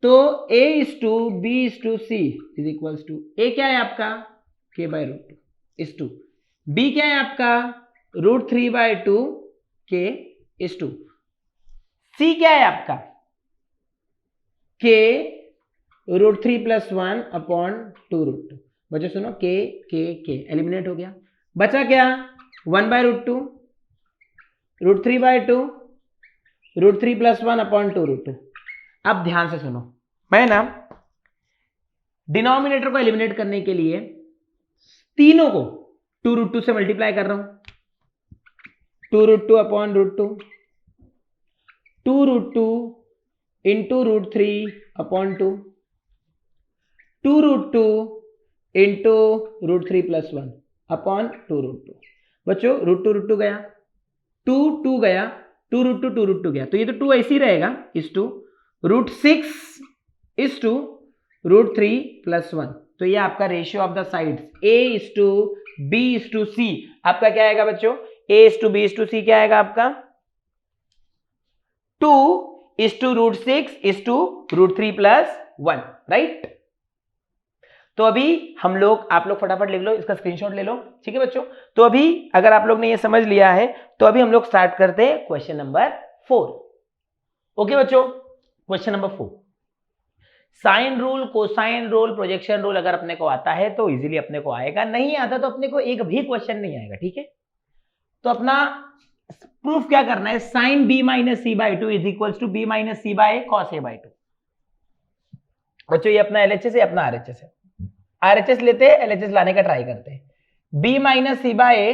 तो a/b/c is equals to, a क्या है आपका? k/√2 इज टू, b क्या है आपका? √3/2 k इज टू, c क्या है आपका? k √3 + 1 upon 2√2। बच्चों सुनो, k एलिमिनेट हो गया, बचा क्या? 1/√2, √3/2, √3 + 1 अपॉन 2√2। अब ध्यान से सुनो, मैं ना डिनोमिनेटर को एलिमिनेट करने के लिए तीनों को 2√2 से मल्टीप्लाई कर रहा हूं। 2√2 upon √2, 2√2 into √3 upon 2, 2√2 into √3 + 1 upon 2√2। बच्चों √2 गया, 2 गया, 2√2 गया, तो ये तो 2 ऐसे ही रहेगा, इस टू √6 इज टू √3 + 1। तो ये आपका ratio of the sides A/B/C आपका क्या आएगा बच्चों? A/B/C क्या आएगा आपका? 2/√6 इज टू √3 + 1, राइट। तो अभी हम लोग, आप लोग फटाफट लिख लो, इसका स्क्रीनशॉट ले लो। ठीक है बच्चों, तो अभी अगर आप लोग ने ये समझ लिया है तो अभी हम लोग स्टार्ट करते हैं क्वेश्चन नंबर 4। ओके बच्चों, question number 4। Sine rule, cosine rule, projection rule अगर अपने को आता है तो इजीली अपने को आएगा, नहीं आता तो अपने को एक भी क्वेश्चन नहीं आएगा, ठीक है। तो अपना प्रूफ क्या करना है, sine B minus C by two is equal to b minus C by cos A by two. बच्चों ये अपना एलएचएस है, अपना आरएचएस है, आरएचएस लेते हैं, एलएचएस लाने का ट्राई करते हैं। B minus C by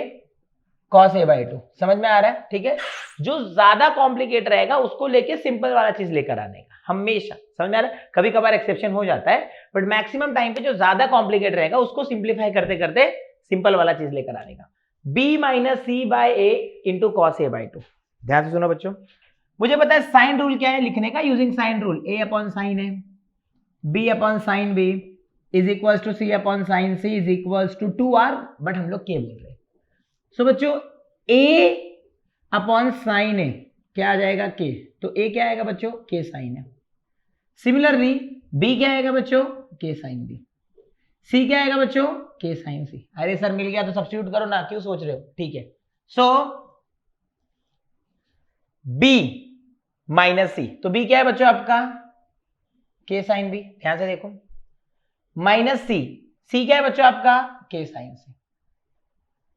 cos A by two, समझ में आ रहा है, ठीक है। जो ज्यादा कॉम्प्लिकेट रहेगा उसको लेके सिंपल वाला चीज लेकर आने का, हमेशा, समझ में आ रहा है। कभी कभार एक्सेप्शन हो जाता है, बट मैक्सिमम टाइम पे जो ज्यादा कॉम्प्लिकेट रहेगा उसको सिंप्लीफाई करते करते सिंपल वाला चीज लेकर आने का। B minus C by a into cos A by two. ध्यान से सुनो बच्चों, मुझे पता है साइन रूल क्या है लिखने का, using sine rule, a upon sine A, B upon sine B is equal to C upon sine C is equal to 2r, but हम लोग के बोल रहे हैं। सो बच्चों a अपॉन साइन ए क्या आ जाएगा, के, तो a क्या आएगा बच्चों, के साइन ए। सिमिलरली b क्या आएगा बच्चों, के साइन b, c क्या आएगा बच्चों, के साइन c। अरे सर मिल गया तो सब्स्टिट्यूट करो ना, क्यों सोच रहे हो, ठीक है। सो b माइनस c, तो b क्या है बच्चों आपका, के साइन b, ध्यान से देखो, माइनस c क्या है बच्चों आपका, के साइन c,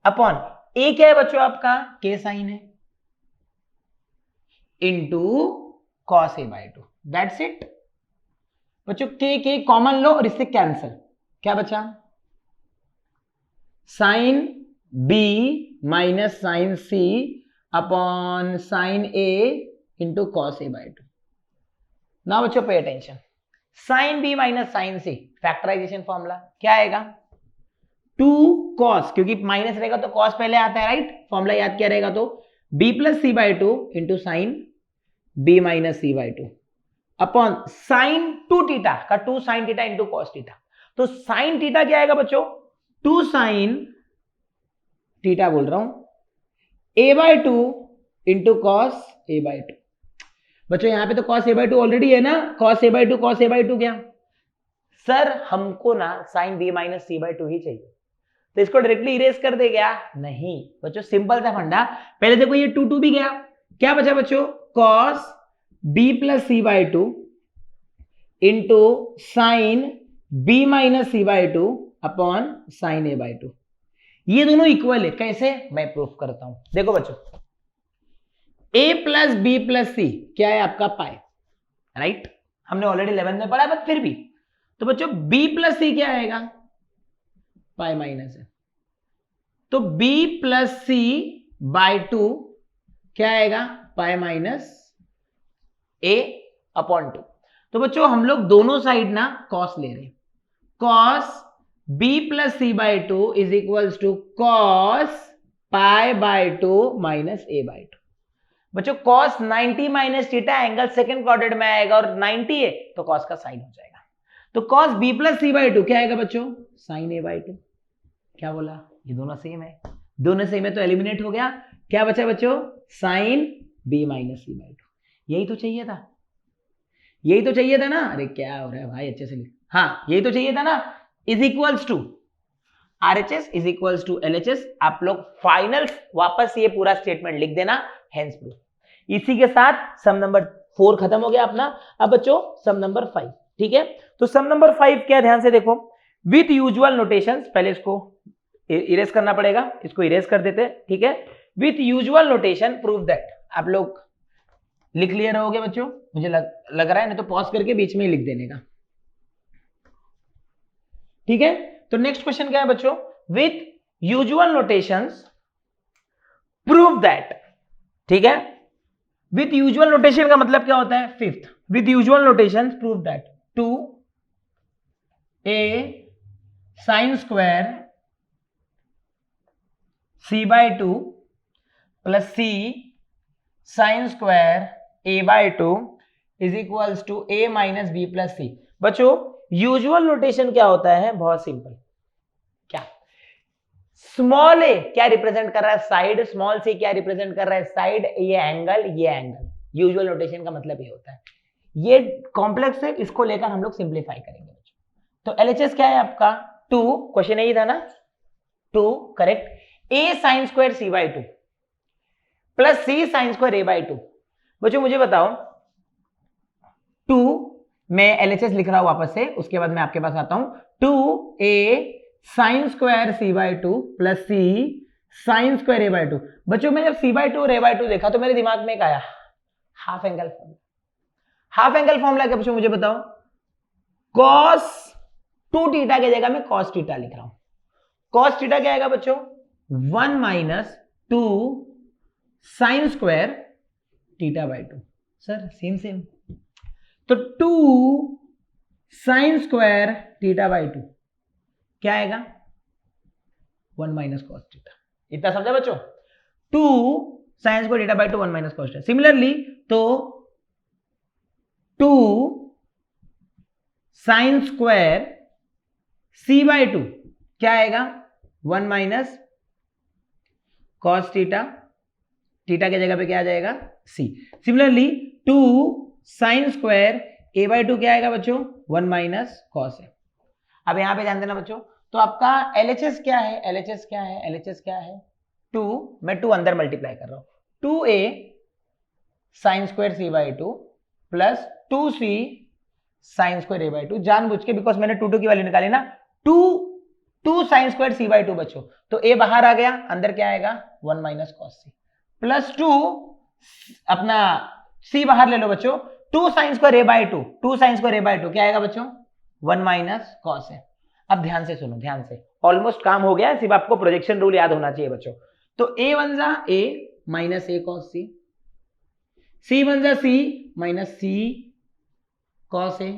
अपॉन a क्या है बच्चों आपका, के साइन है, into cos A by two, that's it बच्चों। के कॉमन लो और इससे कैंसल, क्या बचा, sine b minus sine c upon sine a into cos A by two. Now बच्चों पे attention, sine b minus sine c, factorisation formula क्या आएगा, 2 cos, क्योंकि माइनस रहेगा तो cos पहले आता है, राइट। फॉर्मूला याद क्या रहेगा, तो b plus c by two into sine b minus C by two upon sine 2 theta का 2 sine theta into cos theta. तो साइन थीटा क्या आएगा बच्चों, 2 साइन थीटा बोल रहा हूं a by two into cos A by two. बच्चों यहां पे तो cos a by two already है ना, cos a by two cos a by two क्या, सर हमको ना sine b minus C by two ही चाहिए, तो इसको डायरेक्टली इरेज कर दे क्या, नहीं बच्चों, सिंपल था फंडा। पहले देखो ये 2 भी गया, क्या बचा बच्चों, cos b plus c by two into sine b minus C by two upon sine A by two. ये दोनों इक्वल है, कैसे, मैं प्रूफ करता हूं। देखो बच्चों, a plus B plus c क्या है आपका, पाई, राइट, हमने ऑलरेडी 11 में पढ़ा, बट फिर भी, तो बच्चों b प्लस सी क्या आएगा, पाई माइनस है, तो b plus c by two क्या आएगा, pi minus a upon two. तो बच्चों हम लोग दोनों साइड ना कॉस ले रहे हैं, cos b plus c by two is equal to cos pi by two minus a by two. बच्चों cos 90 minus theta angle second quadrant में आएगा और 90 है तो cos का साइन हो जाएगा, तो cos b plus c by two क्या आएगा बच्चों, साइन a बाई टू। क्या बोला, ये दोनों सेम है, दोनों सेम है तो एलिमिनेट हो गया, क्या बचा बच्चों, sine b minus C by two. यही तो चाहिए था, यही तो चाहिए था ना, अरे क्या हो रहा है भाई, अच्छे से लिख, हाँ यही तो चाहिए था ना, is equals to RHS is equals to LHS। आप लोग फाइनल वापस ये पूरा स्टेटमेंट लिख देना, हेंस प्रूफ। इसी के साथ सम नंबर 4 खत्म हो गया अपना। अब बच्चों सम नंबर 5, ठीक है। तो सम नंबर 5 क्या, ध्यान से देखो, विथ यूजुअल नोटेशंस, पहले इसको इरेज करना पड़ेगा, इसको इरेज कर देते, ठीक है। With usual notation prove that, आप लोग लिख लिए रहोगे बच्चों, मुझे लग रहा है, नहीं तो पॉज करके बीच में ही लिख देने का, ठीक है। तो नेक्स्ट क्वेश्चन क्या है बच्चों, with usual notations prove that, ठीक है। विथ यूजुअल नोटेशन का मतलब क्या होता है, fifth, with usual notations prove that 2a sine square c by two plus c sine square a by two is equals to a minus b plus c। बच्चों usual notation क्या होता है, बहुत सिंपल, क्या, स्मॉल ए क्या represent कर रहा है, साइड, स्मॉल सी क्या रिप्रेजेंट कर रहा है, साइड, ये एंगल, ये एंगल। यूजुअल नोटेशन का मतलब ये होता है, ये कॉम्प्लेक्स है, इसको लेकर हम लोग सिंप्लीफाई करेंगे। तो LHS क्या है आपका, 2, क्वेश्चन यही था ना, 2 correct, a sign square c by two plus c sine square a by two. बच्चों मुझे बताओ 2 मैं LHS लिख रहा हूं वापस से, उसके बाद मैं आपके पास आता हूं। 2a sine square c/2 plus c sine square a/2। बच्चों मैं जब c/2 और a/2 देखा तो मेरे दिमाग में एक आया, half angle formula. Half angle formula क्या बच्चों मुझे बताओ? cos 2 थीटा की जगह मैं cos थीटा लिख रहा हूं। cos थीटा क्या आएगा बच्चों? 1 minus 2 sine square थीटा/2। Sir same तो 2 साइन स्क्वायर थीटा/2 क्या आएगा? 1 माइनस cos थीटा। इतना समझा बच्चों? 2 sine square थीटा/2 1 minus cos theta. Similarly तो 2 साइन स्क्वायर c/2 क्या आएगा? 1 माइनस cos थीटा, थीटा की जगह पे क्या आ जाएगा? c। Similarly 2 sine square a/2 क्या आएगा बच्चों? 1 माइनस cos है। अब यहां पे ध्यान देना बच्चों, तो आपका LHS क्या है? LHS क्या है? LHS क्या है? 2, मैं 2 अंदर मल्टीप्लाई कर रहा हूं। 2a sine square c/2 plus 2c sine square a/2, जानबूझ के, बिकॉज मैंने 2 की वैल्यू निकाली ना। 2 साइन स्क्वायर c/2 बच्चों, तो a बाहर आ गया, अंदर क्या आएगा? 1 माइनस cos c प्लस 2 अपना c बाहर ले लो बच्चों, 2 sine square a/2, 2 sine square a/2 क्या आएगा बच्चों? 1 माइनस cos है। अब ध्यान से सुनो, ध्यान से, ऑलमोस्ट काम हो गया, सिर्फ आपको प्रोजेक्शन रूल याद होना चाहिए बच्चों। तो a वन जा a minus a cos c one जा c minus c cos a।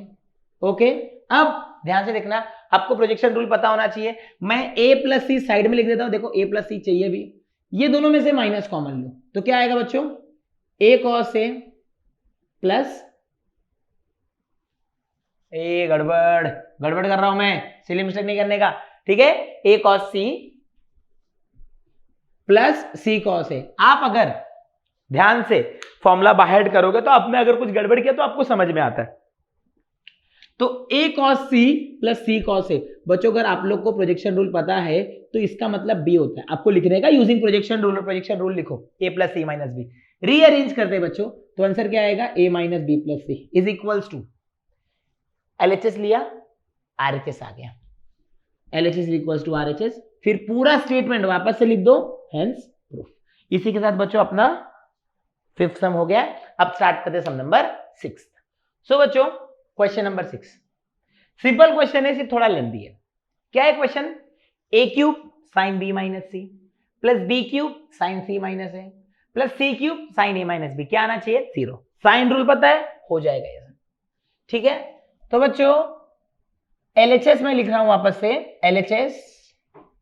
Okay, अब ध्यान से देखना, आपको प्रोजेक्शन रूल पता होना चाहिए। मैं a प्लस सी साइड में लिख देता हूं, देखो a प्लस सी चाहिए भी, ये दोनों में से माइनस कॉमन लो तो क्या आएगा बच्चों? a cos a प्लस गड़बड़ कर रहा हूं मैं, सिली मिस्टेक नहीं करने का, ठीक है? a cos c plus c cos a। आप अगर ध्यान से फॉर्मूला बाहर करोगे तो आपने अगर कुछ गड़बड़ किया तो आपको समझ में आता है। तो a cos c plus c cos a, बच्चों अगर आप लोग को प्रोजेक्शन रूल पता है तो इसका मतलब b होता है। आपको लिखने का यूजिंग प्रोजेक्शन रूल, और प्रोजेक्शन रूल लिखो a plus c minus b, rearrange करते बच्चों तो आंसर क्या आएगा? a minus b plus c is equals to LHS लिया, RHS आ गया, LHS इक्वल्स टू RHS, फिर पूरा स्टेटमेंट वापस से लिख दो, हेंस प्रूफ। इसी के साथ बच्चों अपना 5th सम हो गया। अब स्टार्ट करते सम नंबर 6। सो बच्चों क्वेश्चन नंबर 6 सिंपल क्वेश्चन है, सिर्फ थोड़ा लेंथी है। क्या है question? a cube sign b minus c plus b cube sine c minus a plus c cube sine a minus b, क्या आना चाहिए? 0। साइन रूल पता है, हो जाएगा ये, ठीक है? तो बच्चों LHS में लिख रहा हूं वापस से, LHS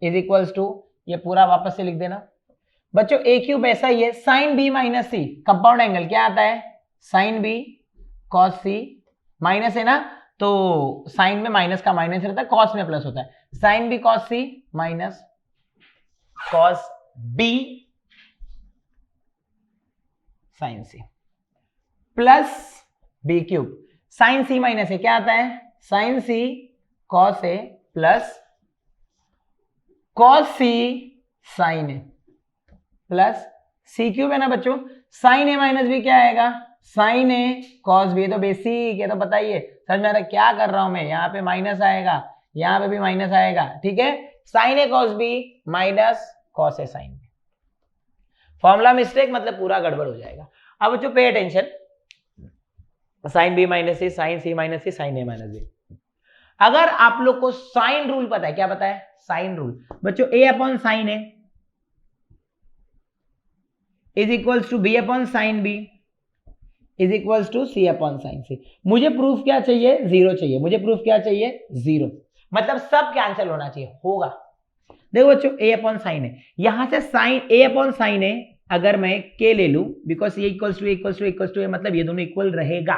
इज इक्वल्स टू, ये पूरा वापस से लिख देना बच्चों। a क्यूब ऐसा ही है, sine b minus c, compound angle क्या आता है? Sine b cos c, minus है ना, तो साइन में माइनस का माइनस रहता है, कॉस में प्लस होता है, sine b cos c minus cos b sine c plus b cube, sine c minus है, क्या आता है? Sine c cos a plus cos c sine a plus c cube है ना बच्चों, साइन a माइनस b क्या आएगा? Sine a cos b, तो बेसिक ये तो बताइए, समझ में आ रहा है क्या कर रहा हूं मैं? यहाँ पे माइनस आएगा, यहाँ पे भी माइनस आएगा, ठीक है? Sine a cos b minus cos a sine b, formula mistake मतलब पूरा गड़बड़ हो जाएगा। अब बच्चों पे attention, sine b minus c, sine c minus c, sine a minus b। अगर आप लोग को साइन रूल पता है, क्या पता है? साइन रूल बच्चों, a upon sine a is equals to b upon sine b is equals to c upon sine c। मुझे प्रूफ क्या चाहिए? 0 चाहिए। मुझे प्रूफ क्या चाहिए? 0, मतलब सब कैंसिल होना चाहिए, होगा। देखो बच्चों a अपॉन साइन a, यहां से sine a upon sine a अगर मैं k ले लूं, बिकॉज ये equals to equals to equals to, मतलब ये दोनों इक्वल रहेगा,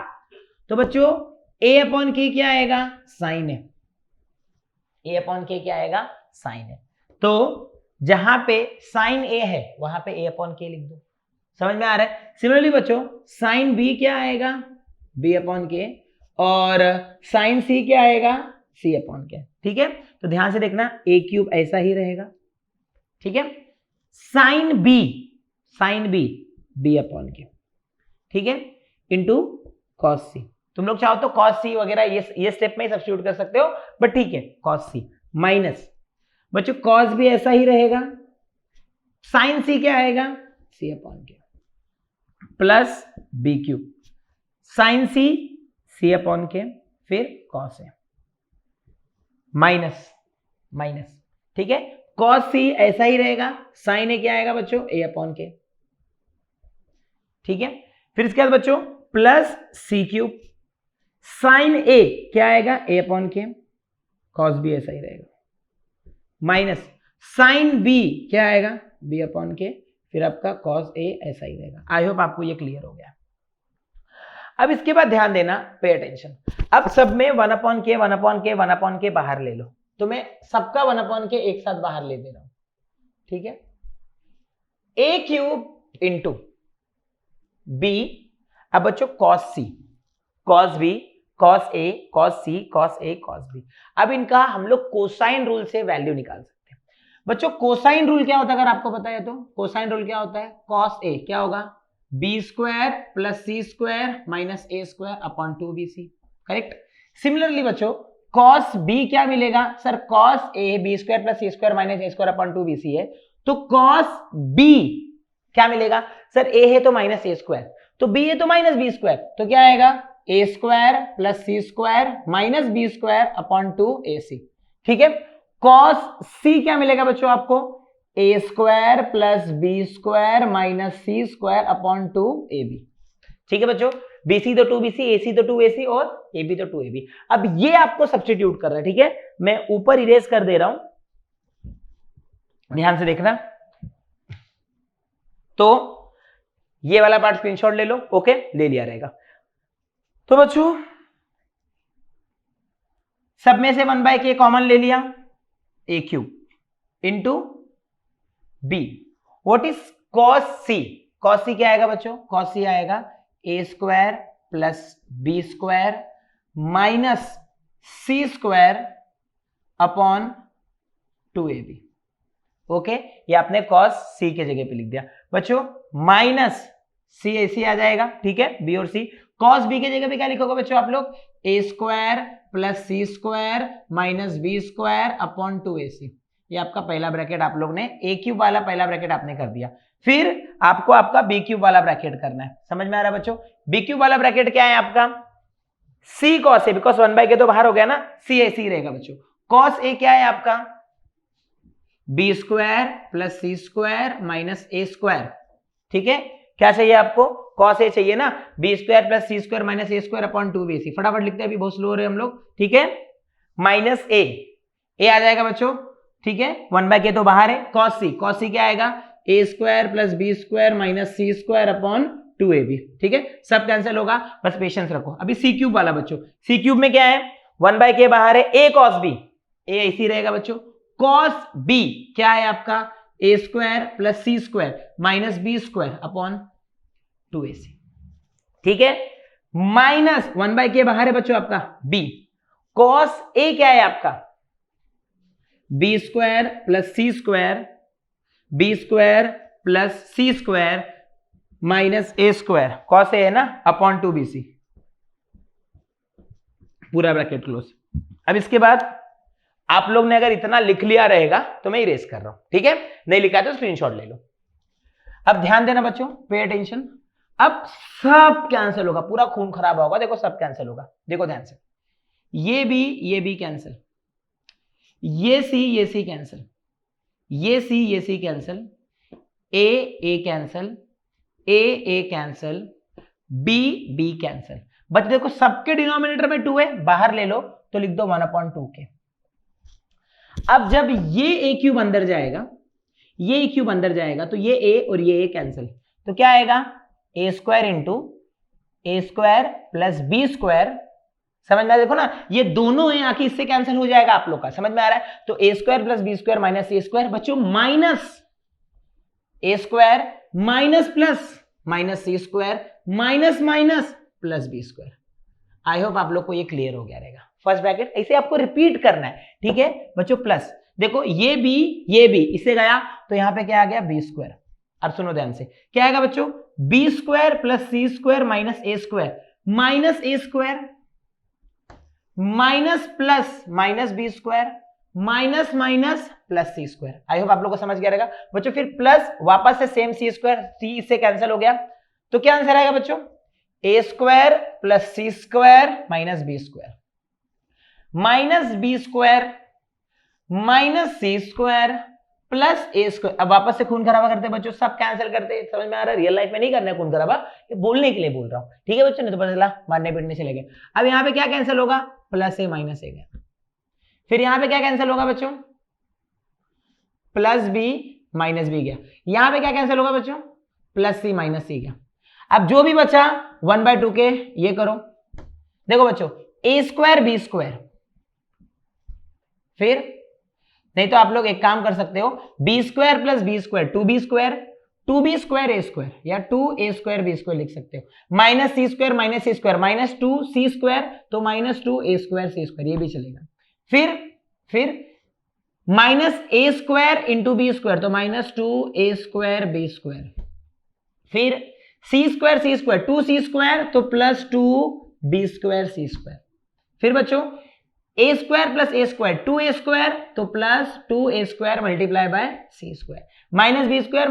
तो बच्चों a अपॉन k क्या आएगा? साइन है, a अपॉन k क्या आएगा? साइन है। तो जहां पे साइन a है वहां पे a अपॉन k लिख दो, समझ में आ रहा है? सिमिलरली बच्चों साइन b क्या आएगा? b अपॉन k, और साइन c क्या आएगा? c अपॉन k, ठीक है? तो ध्यान से देखना, a क्यूब ऐसा ही रहेगा, ठीक है? Sine b b upon k, ठीक है, इंटू कॉस c, तुम लोग चाहो तो cos c वगैरह ये स्टेप में ही सब्स्टिट्यूट कर सकते हो, बट ठीक है cos c माइनस बच्चों cos भी ऐसा ही रहेगा, sin c क्या आएगा c upon k plus b cube, sin c upon k फिर cos a माइनस माइनस, ठीक है cos c ऐसा ही रहेगा, sin a क्या आएगा बच्चों a अपॉन के, ठीक है। फिर इसके बाद बच्चों plus c cube, sine a क्या आएगा a upon k, cos b ऐसा ही रहेगा, माइनस साइन b क्या आएगा b अपॉन के, फिर आपका cos a ऐसा ही रहेगा। आई होप आपको ये क्लियर हो गया। अब इसके बाद ध्यान देना, पे अटेंशन। अब सब में 1 अपॉन के 1 अपॉन के 1 अपॉन के बाहर ले लो, तो मैं सबका 1 अपॉन के एक साथ बाहर ले दे रहा हूं, ठीक है। a क्यूब इंटू b, अब बच्चों cos c cos b cos a cos c cos a cos b, अब इनका हम लोग कोसाइन रूल से वैल्यू निकाल सकते हैं। बच्चों कोसाइन रूल क्या होता है अगर आपको पता है तो, कोसाइन रूल क्या होता है, cos a क्या होगा b square plus c square minus a square upon 2bc, correct. Similarly बच्चों cos b क्या मिलेगा sir, cos a b square plus c square minus a square upon 2bc है, तो cos b क्या मिलेगा sir, a है तो minus a square, तो b है तो माइनस b स्क्वायर, तो क्या आएगा a square plus c square minus b square upon 2ac, ठीक है। cos c क्या मिलेगा बच्चों आपको, a square plus b square minus c square upon 2ab, ठीक है बच्चों। bc तो 2bc, ac तो 2ac और ab तो 2ab। अब ये आपको सब्स्टिट्यूट करना है, ठीक है। मैं ऊपर इरेज कर दे रहा हूं, ध्यान से देखना। तो ये वाला पार्ट स्क्रीनशॉट ले लो, ओके ले लिया रहेगा। तो बच्चों सब में से 1/k कॉमन ले लिया, a cube into b, what is cos c, cos c क्या आएगा बच्चों, cos c आएगा a square plus b square minus c square upon 2ab, okay. ये आपने cos c के जगह पे लिख दिया बच्चों, माइनस c ऐसी आ जाएगा, ठीक है, b और c। cos b के जगह पे क्या लिखोगे बच्चों आप लोग, a square plus c square minus b square upon 2ac, ये आपका पहला ब्रैकेट आप लोग ने a क्यूब वाला पहला ब्रैकेट आपने कर दिया। फिर आपको आपका b क्यूब वाला ब्रैकेट करना है, समझ में आ रहा है बच्चों। b क्यूब वाला ब्रैकेट क्या है आपका, c cos a, because 1/k तो बाहर हो गया ना, c ऐसे ही रहेगा बच्चों। cos a क्या है आपका, b square plus c square minus a square, ठीक है। क्या चाहिए आपको, cos a चाहिए ना, b square plus c square minus a square upon 2bc, फटाफट लिखते हैं, अभी बहुत स्लो हो रहे हैं हम लोग, ठीक है। माइनस a आ जाएगा बच्चों, ठीक है, 1/k तो बाहर है। cos c क्या आएगा, a square plus b square minus c square upon 2ab, ठीक है, सब कैंसिल होगा, बस पेशेंस रखो। अभी c क्यूब वाला बच्चों, c क्यूब में क्या है, 1/k बाहर है, a cos b, a इसी रहेगा बच्चों। cos b क्या है आपका, a square plus c square minus b square upon 2ac, ठीक है, माइनस 1/k बाहर है बच्चों आपका b। cos a क्या है आपका, b square plus c square, b square plus c square minus a square, cos a है ना, अपॉन 2bc, पूरा ब्रैकेट क्लोज। अब इसके बाद आप लोग ने अगर इतना लिख लिया रहेगा तो मैं इरेज कर रहा हूं, ठीक है, नहीं लिखा तो स्क्रीनशॉट ले लो। अब ध्यान देना बच्चों, पे अटेंशन। अब सब कैंसिल होगा, पूरा खून खराब होगा, देखो सब कैंसिल होगा, देखो ध्यान से, ये भी कैंसिल, ये सी कैंसिल, ये C cancel, A cancel, A cancel, B cancel. But देखो सबके डिनोमिनेटर में 2 है, बाहर ले लो तो लिख दो 1/2k। अब जब ये ए क्यूब अंदर जाएगा, ये ए क्यूब अंदर जाएगा, तो ये ए और ये ए कैंसिल, तो क्या आएगा, A square into A square plus B square, समझ में आ, देखो ना ये दोनों है, आखिर इससे कैंसिल हो जाएगा आप लोग का, समझ में आ रहा है। तो A square plus B square minus A square बच्चों, minus A square minus plus minus C square minus minus plus B square. I hope आप लोग को ये क्लियर हो गया रहेगा। फर्स्ट ब्रैकेट ऐसे आपको रिपीट करना है, ठीक है बच्चों। प्लस देखो ये भी इससे गया तो यहां पे क्या आ गया, बी स्क्वायर। अब सुनो ध्यान से, क्या आएगा बच्चों, B square plus C square minus A square minus A square minus plus minus B square minus minus plus C square. I hope आप लोगों को समझ गया रहेगा बच्चों। फिर प्लस वापस से सेम सी स्क्वायर, सी इससे कैंसिल हो गया, तो क्या आंसर आएगा बच्चों? A square plus C square minus B square minus C square plus A square. अब वापस से खून खराबा करते हैं बच्चों, सब कैंसिल करते हैं। समझ में आ रहा है? रियल लाइफ में नहीं करना है खून खराबा, ये बोलने के लिए बोल रहा हूं, ठीक है बच्चों? नहीं तो पता चला मारने पीटने चले गए। अब यहां पे क्या कैंसिल होगा? प्लस ए माइनस ए गया। फिर यहां पे क्या कैंसिल होगा बच्चों? प्लस बी माइनस बी गया। यहां पे क्या कैंसिल होगा बच्चों? प्लस सी माइनस सी गया। अब जो भी बचा 1/2 के ये करो। देखो बच्चों, ए स्क्वायर बी स्क्वायर, फिर नहीं तो आप लोग एक काम कर सकते हो, B square plus B square 2b square, 2b square A square, या 2a स्क्वायर बी स्क्वायर लिख सकते हो। माइनस सी स्क्वायर माइनस सी स्क्वायर माइनस 2c स्क्वायर, तो माइनस 2a स्क्वायर सी स्क्वायर, ये भी चलेगा। फिर माइनस ए स्क्वायर इंटू बी स्क्वायर, तो minus 2a square B square. फिर सी स्क्वायर 2c स्क्वायर, तो प्लस 2b स्क्वायर सी स्क्वायर। फिर बच्चों A square plus A square 2a square, तो plus 2a square multiply by c square, minus B square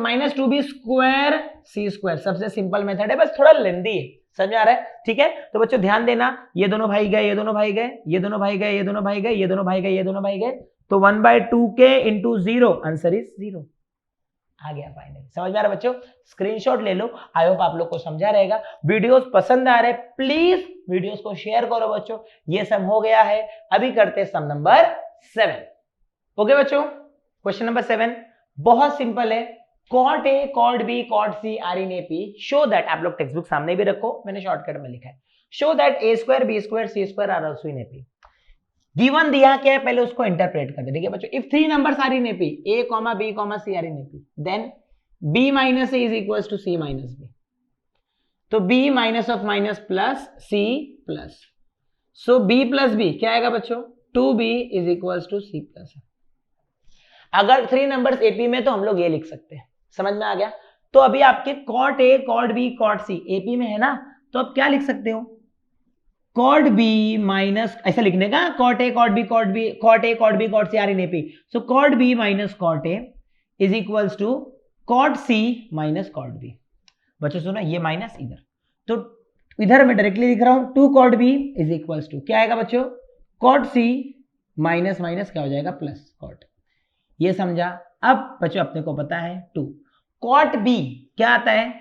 minus 2b square C square. सबसे simple method है, बस थोड़ा लेंदी है। समझ में आ रहा है? ठीक है, तो बच्चों ध्यान देना, ये दोनों भाई गए, ये दोनों भाई गए, ये दोनों भाई गए, ये दोनों भाई गए, ये दोनों भाई गए, ये दोनों भाई गए, तो 1/2 के इंटू 0, आंसर इज 0 आ गया फाइनली। समझ में आ रहा है बच्चों? स्क्रीनशॉट ले लो। आई होप आप लोग को समझा रहेगा। वीडियोस पसंद आ रहे प्लीज वीडियोस को शेयर करो बच्चों। ये सम हो गया है, अभी करते हैं सम नंबर 7। ओके बच्चों, क्वेश्चन नंबर 7 बहुत सिंपल है। Cot a cot b cot c are in A P show that, आप लोग टेक्स्ट बुक सामने भी रखो, मैंने शॉर्टकट में लिखा है, show that a square B square C square are also in A P. Given दिया क्या है, पहले उसको इंटरप्रेट कर दे। ठीक है बच्चों, if 3 numbers are in AP a, b, c are in AP, then b minus a is equals to c minus b, तो b minus of minus plus c plus, so b plus b क्या आएगा बच्चों? 2b is equals to c plus. अगर 3 numbers AP में तो हम लोग ये लिख सकते हैं। समझ में आ गया? तो अभी आपके cot a cot b cot c AP में है ना, तो आप क्या लिख सकते हो? कॉट बी माइनस, ऐसा लिखने का, cot a cot b cot b cot a cot b cot c are in AP, so cot b minus cot a is equals to cot c minus cot b. बच्चों सुनो, ये minus इधर, तो इधर मैं डायरेक्टली लिख रहा हूं 2 cot b is equals to क्या आएगा बच्चों? कॉट सी माइनस माइनस क्या हो जाएगा? Plus cot. ये समझा? अब बच्चों अपने को पता है 2 कॉट बी क्या आता है?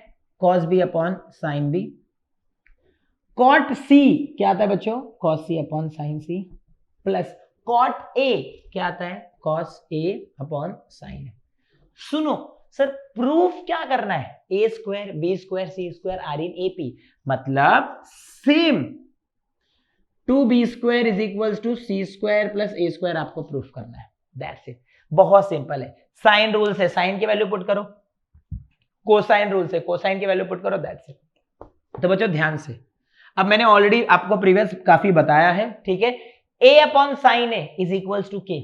Cos B upon sine B. Cot C क्या आता है बच्चों? Cos C upon sine C, plus cot A क्या आता है? Cos A upon sine A. सुनो सर, प्रूफ क्या करना है? A square B square C square are in AP, मतलब same 2b square is equals to C square plus A square आपको proof करना है। दैट्स इट, बहुत सिंपल है। साइन रूल से साइन की वैल्यू पुट करो, कोसाइन रूल से कोसाइन की वैल्यू पुट करो, दैट्स इट। तो बच्चों ध्यान से, अब मैंने ऑलरेडी आपको प्रीवियस काफी बताया है, ठीक है? a upon sine A is equals to k,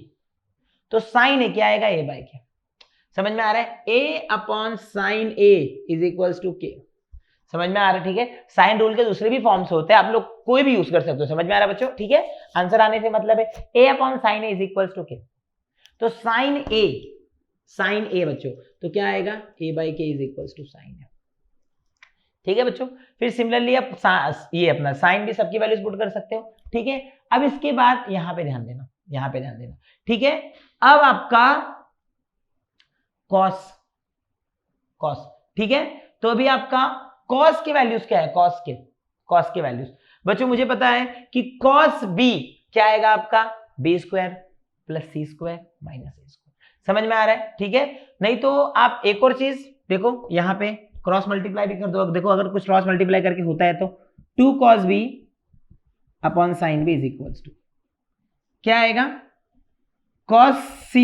तो साइन ए क्या आएगा? a बाय के। समझ में आ रहा है? a upon sine A is equals to k. समझ में आ रहा है? ठीक है, साइन रूल के दूसरे भी फॉर्म्स होते हैं, आप लोग कोई भी यूज कर सकते हो। समझ में आ रहा है बच्चों? ठीक है, आंसर आने से मतलब है a upon sine A is equals to k, तो साइन ए बच्चों तो क्या आएगा? a by k is equals to sine a. ठीक है बच्चों, फिर सिमिलरली आप ये अपना साइन भी सबकी वैल्यूज पुट कर सकते हो। ठीक है, अब इसके बाद यहां पे ध्यान देना, यहां पे ध्यान देना। ठीक है, अब आपका कॉस, ठीक है, तो अभी आपका कॉस की वैल्यूज क्या है? कॉस के वैल्यूज बच्चों मुझे पता है कि कॉस बी क्या आएगा आपका? बी स्क्वायर प्लस सी स्क्वायर माइनस ए स्क्वायर। समझ में आ रहा है? ठीक है, नहीं तो आप एक और चीज देखो, यहां पे क्रॉस मल्टीप्लाई भी कर दो। देखो अगर कुछ क्रॉस मल्टीप्लाई करके होता है तो 2 cos b upon sine B is equals to क्या आएगा? cos c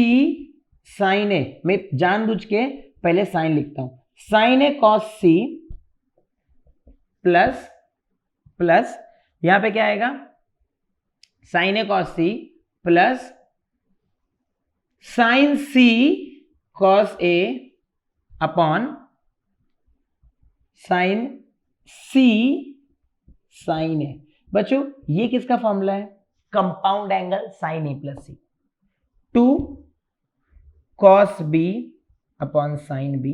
साइन ए, मैं जानबूझ के पहले साइन लिखता हूं, sine A cos c plus यहां पे क्या आएगा? Sine A cos c plus sine c cos a upon sine C sine ए। बच्चों ये किसका फॉर्मूला है? Compound angle sine A plus C, 2 cos B upon sine B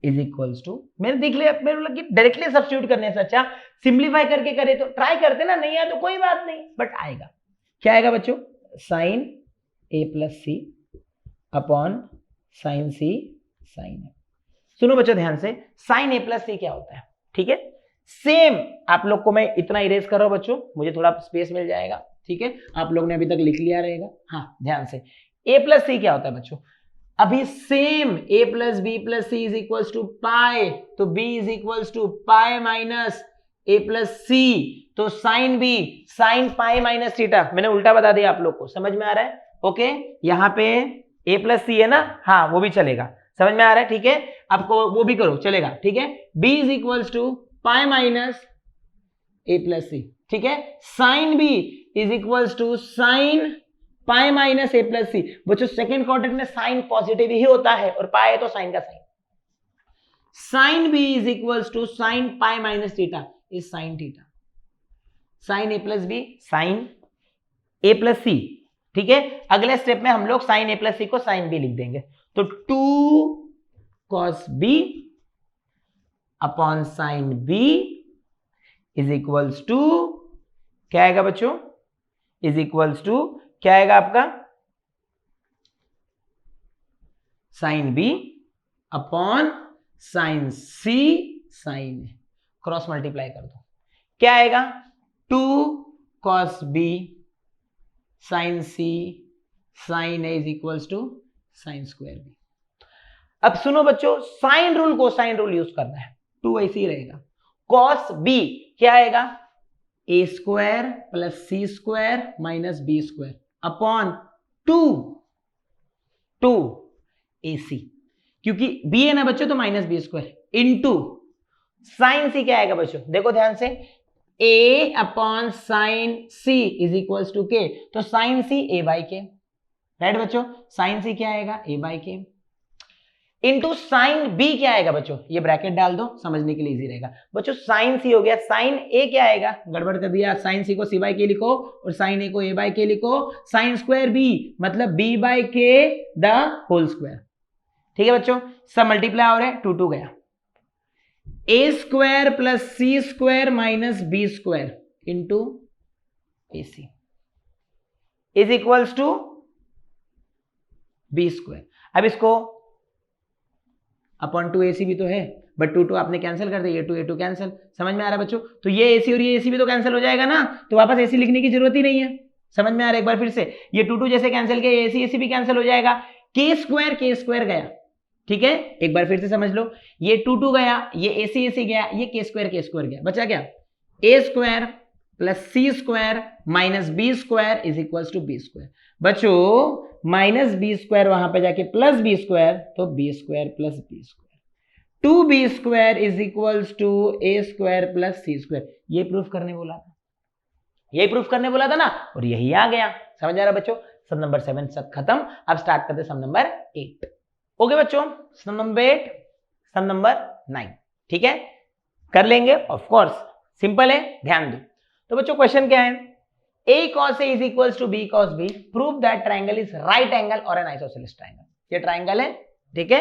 is equals to, मैंने देख लिया, मेरे लगी डायरेक्टली सब्स्टिट्यूट करने से अच्छा सिंप्लीफाई करके करे तो ट्राई करते ना, नहीं आया तो कोई बात नहीं, बट आएगा। क्या आएगा बच्चों? Sign A plus C upon sine C sine A. सुनो बच्चों ध्यान से, साइन ए प्लस सी क्या होता है? ठीक है, सेम आप लोग को मैं इतना इरेज कर रहा हूं बच्चों, मुझे थोड़ा स्पेस मिल जाएगा। ठीक है, आप लोग ने अभी तक लिख लिया रहेगा। हाँ ध्यान से, ए प्लस सी क्या होता है बच्चों? अभी same A plus B plus C is equals to pi, तो B is equals to pi minus A plus C, तो sine B sine pi minus theta. मैंने उल्टा बता दिया आप लोग को, समझ में आ रहा है? ओके, यहाँ पे ए प्लस सी है ना, हाँ वो भी चलेगा, समझ में आ रहा है? ठीक है, आपको वो भी करो चलेगा। ठीक है, B is equals to pi minus A plus C. ठीक है, sine B is equals to sine pi minus A plus C. बच्चों सेकंड क्वाड्रेंट में साइन पॉजिटिव ही होता है और पाई है तो साइन का sine. Sine B is equals to sine pi minus theta is sine theta. Sine A plus B sine A plus C. ठीक है, अगले स्टेप में हम लोग साइन ए प्लस सी को साइन बी लिख देंगे, तो 2 cos B upon sine B is equals to क्या आएगा बच्चों? इज इक्वल्स टू क्या आएगा आपका? Sine b upon sine C sine a, cross multiply कर दो, क्या आएगा? 2 cos b sine C sine A is equals to sine square b. अब सुनो बच्चों, साइन रूल को साइन रूल यूज करना है, 2 ऐसे ही रहेगा। cos बी क्या आएगा? A square plus C square minus B square upon 2 A C, क्योंकि बी है ना बच्चों तो minus B square into sine C क्या आएगा बच्चों? देखो ध्यान से, a upon sine C is equals to k, तो sine C a by k, right बच्चों? साइन सी क्या आएगा? a by k into sine B क्या आएगा बच्चों? ये ब्रैकेट डाल दो, समझने के लिए इजी रहेगा बच्चों। साइन सी हो गया, साइन ए क्या आएगा? गड़बड़ कर दिया, साइन सी को सी बाई के लिखो और साइन ए को ए बाई के लिखो। साइन स्क्वायर बी मतलब बी बाई के द होल स्क्वायर। ठीक है बच्चों, सब मल्टीप्लाई हो रहे हैं, 2 गया। A square plus C square minus B square into A C is equals to B square. अब इसको अपॉन 2 AC भी तो है, बट 2 आपने कैंसिल कर दिया, ये 2 कैंसिल। समझ में आ रहा है बच्चों? तो ये AC और ये AC भी तो कैंसिल हो जाएगा ना, तो वापस AC लिखने की जरूरत ही नहीं है। समझ में आ रहा है? एक बार फिर से, ये 2 जैसे कैंसिल किया, AC AC भी कैंसिल हो जाएगा, के स्क्वायर गया। ठीक है, एक बार फिर से समझ लो, ये 2 गया, ये AC AC गया, ये के स्क्वायर गया, बचा क्या? A square plus C square minus B square is equals to B square. बच्चों माइनस बी स्क्वायर वहां पे जाके प्लस बी स्क्वायर, तो B square plus B square, 2b square is equals to A square plus C square. ये proof करने बोला था, यही प्रूफ करने बोला था ना, और यही आ गया। समझ आ रहा बच्चों? सम नंबर 7 सब खत्म। अब स्टार्ट करते सम नंबर 8। ओके बच्चों, सम नंबर 8, सम नंबर 9। ठीक है, कर लेंगे ऑफ कोर्स, सिंपल है, ध्यान दो। तो बच्चों क्वेश्चन क्या है? A cos A is equals to B cos B. Prove that triangle is right angle or an isosceles triangle. ये ट्राइंगल है, ठीक है,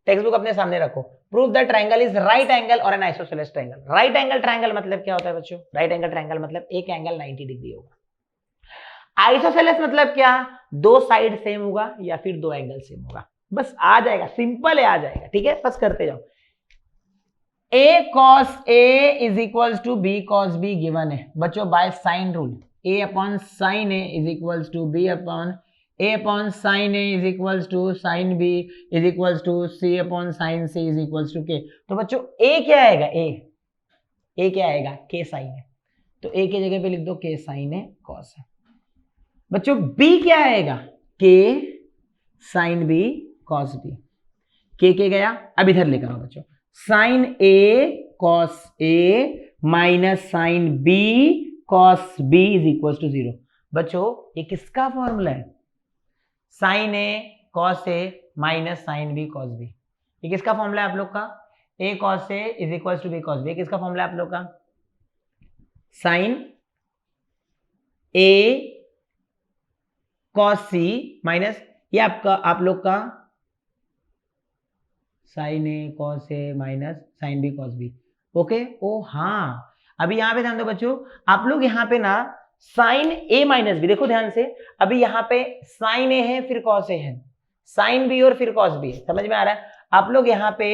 टेक्स्ट बुक अपने सामने रखो। Prove that triangle is right angle or an isosceles triangle. Right angle triangle मतलब क्या होता है बच्चों? Right angle triangle मतलब एक एंगल 90 डिग्री होगा। आइसोसेलेस मतलब क्या? 2 साइड सेम होगा या फिर 2 एंगल सेम होगा। बस आ जाएगा, सिंपल है, आ जाएगा। ठीक है, बस करते जाओ। A cos A is equals to B cos B given है बच्चों by sine rule. A upon sine A is equals to B upon A upon sine A is equals to sine B is equals to C upon sine C is equals to K। तो बच्चों A क्या आएगा? A क्या आएगा? K sign है, तो A की जगह पे लिख दो K साइन है cos है। बच्चों B क्या आएगा? K sine B cos B। K गया, अब इधर लेकर आओ बच्चों, sine A cos A minus sine B cos B is equal to 0। बच्चों ये किसका फॉर्मूला है? Sine A cos A minus sine B cos B। ये किसका फॉर्मूला है आप लोग का? A cos A is equal to B cos B। किसका फॉर्मूला है आप लोग का? साइन ए कॉस सी माइनस ये आपका आप लोग का sine A cos A minus sine B cos B. Okay, ओ हाँ, अभी यहां पे ध्यान दो बच्चों, आप लोग यहां पे ना साइन ए माइनस बी, देखो ध्यान से, अभी यहां पे साइन ए है फिर कॉस ए है, साइन बी और फिर कॉस बी है, समझ में आ रहा है? आप लोग यहां पे